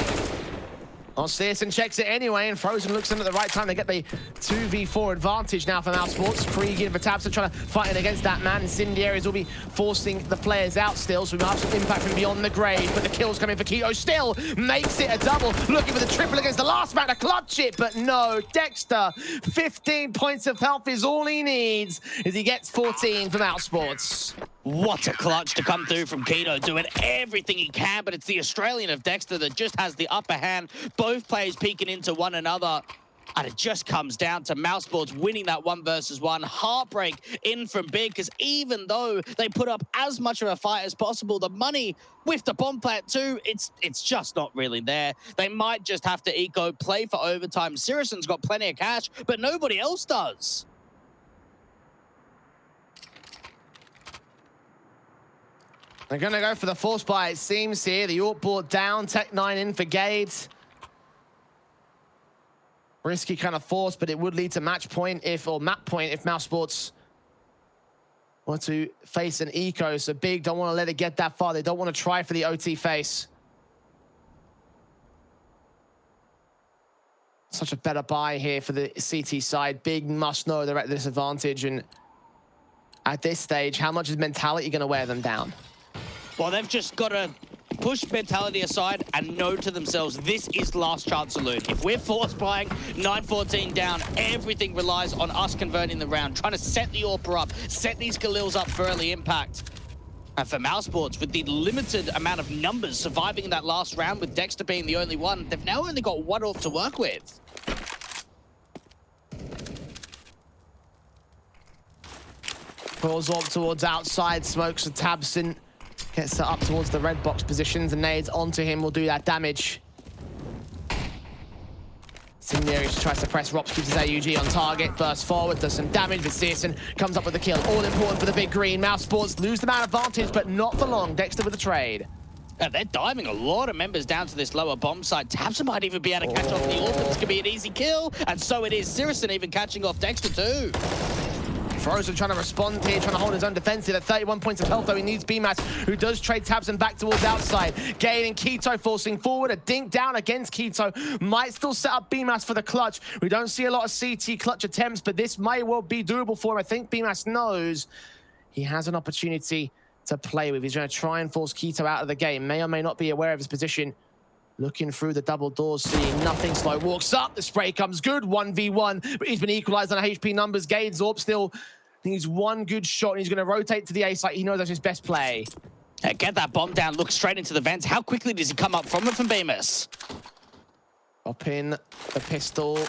Well, Searson checks it anyway, and Frozen looks in at the right time to get the 2v4 advantage now for mousesports. Krieg in for Tabson trying to fight it against that man. Incendiaries will be forcing the players out still, so we might have some impact from beyond the grave. But the kills coming for Keto still makes it a double. Looking for the triple against the last man to clutch it, but no. Dexter, 15 points of health is all he needs as he gets 14 for mousesports. What a clutch to come through from Keto, doing everything he can, but it's the Australian of Dexter that just has the upper hand. Both players peeking into one another, and it just comes down to mousesports winning that 1 versus 1. Heartbreak in from Big, because even though they put up as much of a fight as possible, the money with the bomb plant too, it's just not really there. They might just have to eco, play for overtime. Sirison's got plenty of cash, but nobody else does. They're going to go for the force buy, it seems here. The AWP board down, Tech9 in for Gade. Risky kind of force, but it would lead to match point or map point if mousesports want to face an eco. So Big don't want to let it get that far. They don't want to try for the OT face. Such a better buy here for the CT side. Big must know they're at this advantage, and at this stage, how much is mentality going to wear them down? Well, they've just got to push mentality aside and know to themselves, this is last chance saloon. If we're force buying 9-14 down, everything relies on us converting the round, trying to set the AWPer up, set these Galils up for early impact. And for mousesports, with the limited amount of numbers surviving in that last round, with Dexter being the only one, they've now only got 1 AWP to work with. Pulls AWP towards outside, smokes a Tabson. Gets set up towards the red box positions, and nades onto him will do that damage. Simneri tries to press Rops, keeps his AUG on target, bursts forward, does some damage, but Searson comes up with the kill. All important for the big green. Mousesports lose the man advantage, but not for long. Dexter with the trade. They're diving a lot of members down to this lower bomb site. Tabson might even be able to catch off the Orb. This could be an easy kill. And so it is. Sirison even catching off Dexter too. Frozen trying to respond here, trying to hold his own defense here. At 31 points of health, though, he needs BMAS, who does trade Tabson back towards outside. Gade and Keto forcing forward. A dink down against Keto. Might still set up BMAS for the clutch. We don't see a lot of CT clutch attempts, but this may well be doable for him. I think BMAS knows he has an opportunity to play with. He's going to try and force Keto out of the game. May or may not be aware of his position. Looking through the double doors, seeing nothing. Slow walks up. The spray comes good. 1v1, but he's been equalized on HP numbers. Gade Zorb still needs one good shot, and he's going to rotate to the A site. He knows that's his best play. Get that bomb down. Look straight into the vents. How quickly does he come up from it from Bemis? Pop in the pistol.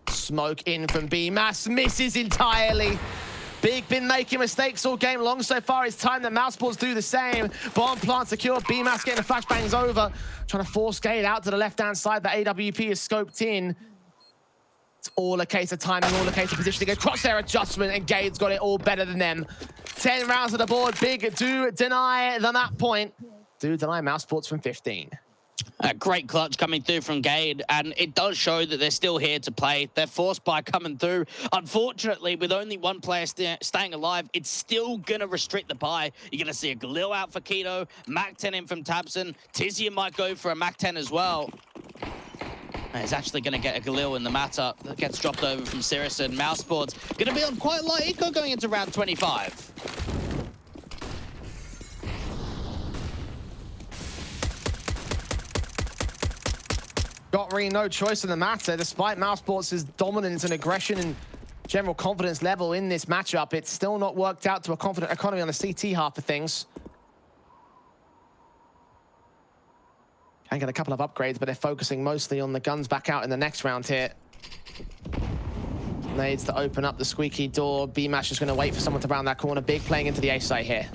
Smoke in from BMAS. Misses entirely. Big been making mistakes all game long so far. It's time that mousesports do the same. Bomb plant secure. BMAS getting the flashbangs over. Trying to force Gade out to the left-hand side. The AWP is scoped in. It's all a case of timing, all a case of positioning. A crosshair adjustment, and Gade's got it all better than them. 10 rounds of the board. Big do deny the map point. Do deny mousesports from 15. A great clutch coming through from Gade, and it does show that they're still here to play. They're forced by coming through. Unfortunately, with only one player staying alive, it's still going to restrict the pie. You're going to see a Galil out for Keto, Mac 10 in from Tabson. Tizian might go for a Mac 10 as well. And he's actually going to get a Galil in the matter that gets dropped over from Sirison. Mousesports going to be on quite a light eco going into round 25. Got really no choice in the matter. Despite mousesports' dominance and aggression and general confidence level in this matchup, it's still not worked out to a confident economy on the CT half of things. Can get a couple of upgrades, but they're focusing mostly on the guns back out in the next round here. Nades to open up the squeaky door. BMAS is going to wait for someone to round that corner. Big playing into the A site here.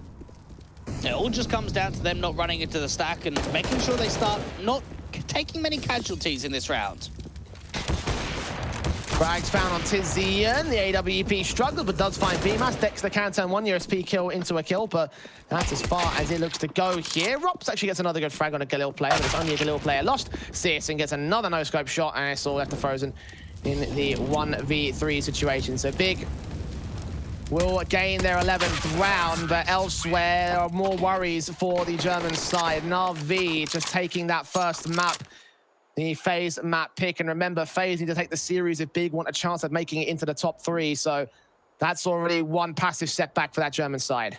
It all just comes down to them not running into the stack and making sure they start not taking many casualties in this round. Frags found on Tizian. The AWP struggles, but does find BMAS. Dexter can turn one USP kill into a kill, but that's as far as it looks to go here. Rops actually gets another good frag on a Galil player, but it's only a Galil player lost. Searson gets another no-scope shot, and it's all left to Frozen in the 1v3 situation. So Big will gain their 11th round, but elsewhere there are more worries for the German side. Na'Vi just taking that first map, the FaZe map pick. And remember, FaZe need to take the series if Big want a chance at making it into the top 3. So that's already one passive setback for that German side.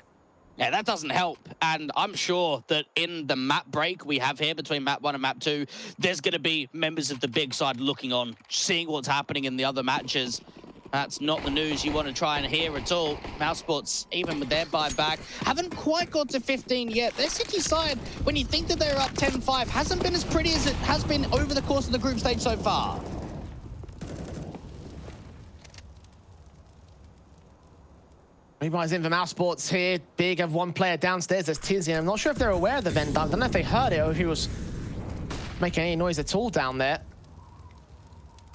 Yeah, that doesn't help. And I'm sure that in the map break we have here between map 1 and map 2, there's going to be members of the Big side looking on, seeing what's happening in the other matches. That's not the news you want to try and hear at all. Mousesports, even with their buyback, haven't quite got to 15 yet. Their City side, when you think that they're up 10-5, hasn't been as pretty as it has been over the course of the group stage so far. Rebuys in for Mousesports here. Big have one player downstairs. There's Tizian. I'm not sure if they're aware of the vent dunk. I don't know if they heard it or if he was making any noise at all down there.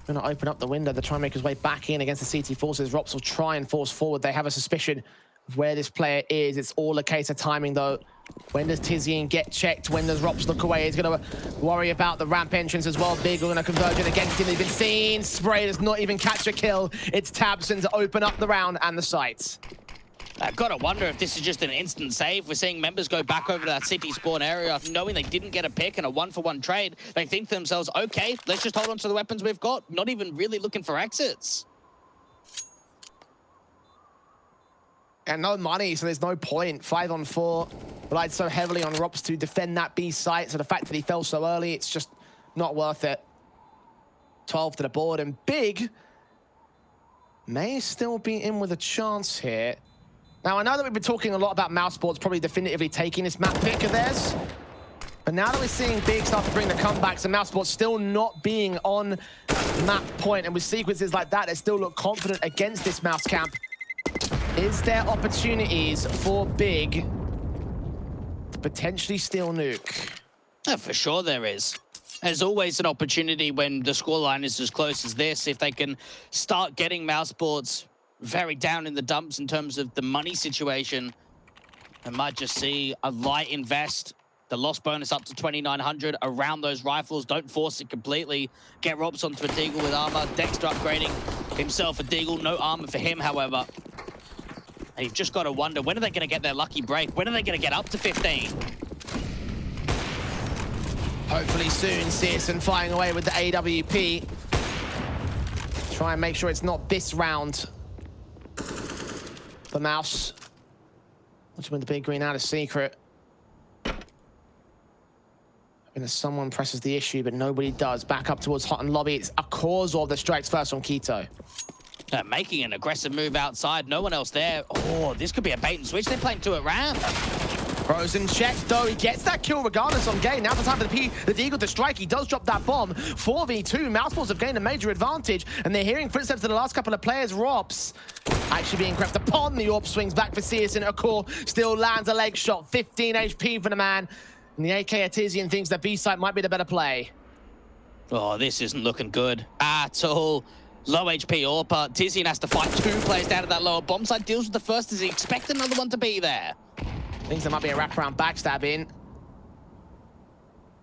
Going to open up the window to try and make his way back in against the CT forces. Rops will try and force forward. They have a suspicion of where this player is. It's all a case of timing, though. When does Tizian get checked? When does Rops look away? He's going to worry about the ramp entrance as well. Big are going to converge it against him. They've been seen. Spray does not even catch a kill. It's Tabson to open up the round and the sights. I've got to wonder if this is just an instant save. We're seeing members go back over to that city spawn area, knowing they didn't get a pick and a 1-for-1 trade. They think to themselves, okay, let's just hold on to the weapons we've got, not even really looking for exits. And no money, so there's no point. 5-on-4 relied so heavily on Rops to defend that B site, so the fact that he fell so early, it's just not worth it. 12 to the board, and Big may still be in with a chance here. Now, I know that we've been talking a lot about Mousesports probably definitively taking this map pick of theirs. But now that we're seeing Big start to bring the comebacks and Mousesports still not being on map point, and with sequences like that, they still look confident against this mouse camp. Is there opportunities for Big to potentially steal Nuke? Yeah, for sure there is. There's always an opportunity when the scoreline is as close as this. If they can start getting Mousesports very down in the dumps in terms of the money situation, I might just see a light invest The loss bonus up to 2,900 around those rifles. Don't force it completely. Get Rops onto a Deagle with armor. Dexter upgrading himself a Deagle. No armor for him, however. And you've just got to wonder, when are they going to get their lucky break? When are they going to get up to 15? Hopefully soon. CSGO flying away with the AWP. Try and make sure it's not this round. The Mouse. Watching with the big green out of secret. As someone presses the issue, but nobody does. Back up towards Hot and Lobby. It's a cause of the strikes first on Quito. Making an aggressive move outside. No one else there. Oh, this could be a bait and switch. They're playing 2 at Ram. Frozen checks, though. He gets that kill regardless on Gay. Now the time for the Deagle to strike. He does drop that bomb. 4v2. mousesports have gained a major advantage, and they're hearing footsteps of the last couple of players. Rops actually being crept upon. The AWP swings back for CSGO. Akor still lands a leg shot. 15 HP for the man. And the AK Tizian thinks that B-side might be the better play. Oh, this isn't looking good at all. Low HP AWP. Tizian has to fight 2 players down at that lower bomb side. Deals with the first. Does he expect another one to be there? Thinks there might be a wraparound backstab in.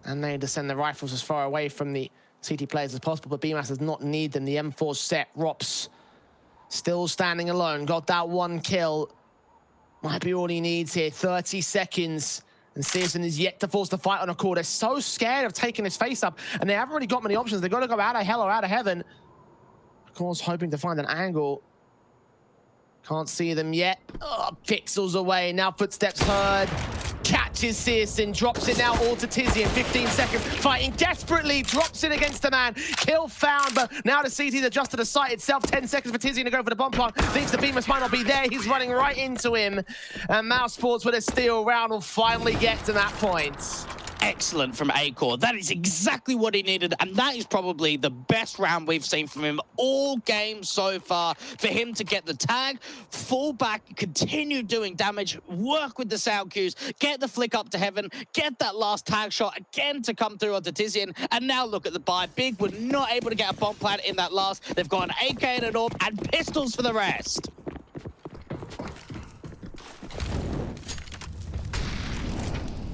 And they descend the rifles as far away from the CT players as possible, but BMAS does not need them. The M4 set. Rops still standing alone. Got that 1 kill. Might be all he needs here. 30 seconds. And CSGO is yet to force the fight on Akor. They're so scared of taking his face up, and they haven't really got many options. They've got to go out of hell or out of heaven. Akor's hoping to find an angle. Can't see them yet. Oh, pixels away. Now footsteps heard. Catches CSGO, drops it now all to Tizian. 15 seconds, fighting desperately, drops it against the man. Kill found, but now the CT's adjusted the site itself. 10 seconds for Tizian to go for the bomb plant. Thinks the Beamus might not be there. He's running right into him. And mousesports with a steal round will finally get to that point. Excellent from Akor. That is exactly what he needed, and that is probably the best round we've seen from him all game so far. For him to get the tag, fall back, continue doing damage, work with the sound cues, get the flick up to heaven, get that last tag shot again to come through onto Tizian, and now look at the buy. Big were not able to get a bomb plant in that last. They've got an AK and an AWP and pistols for the rest.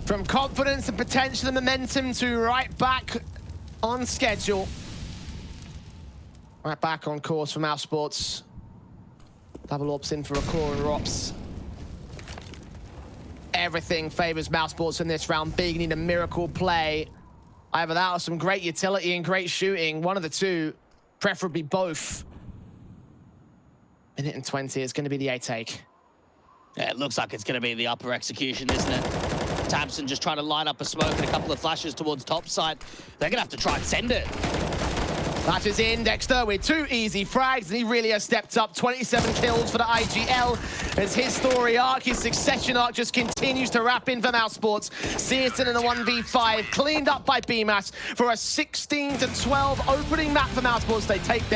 From confidence and potential and momentum to right back on schedule. Right back on course for mousesports. Double AWPs in for Akor and Rops. Everything favors mousesports in this round. Big need a miracle play. Either that or some great utility and great shooting. One of the two, preferably both. Minute and 20 is going to be the A take. Yeah, it looks like it's going to be the upper execution, isn't it? Tabson just trying to line up a smoke and a couple of flashes towards top side. They're going to have to try and send it. That is in, Dexter, with 2 easy frags, and he really has stepped up. 27 kills for the IGL. As his story arc, his succession arc just continues to wrap in for mousesports. CSGO in a 1v5, cleaned up by BMAS for a 16-12 opening map for mousesports. They take their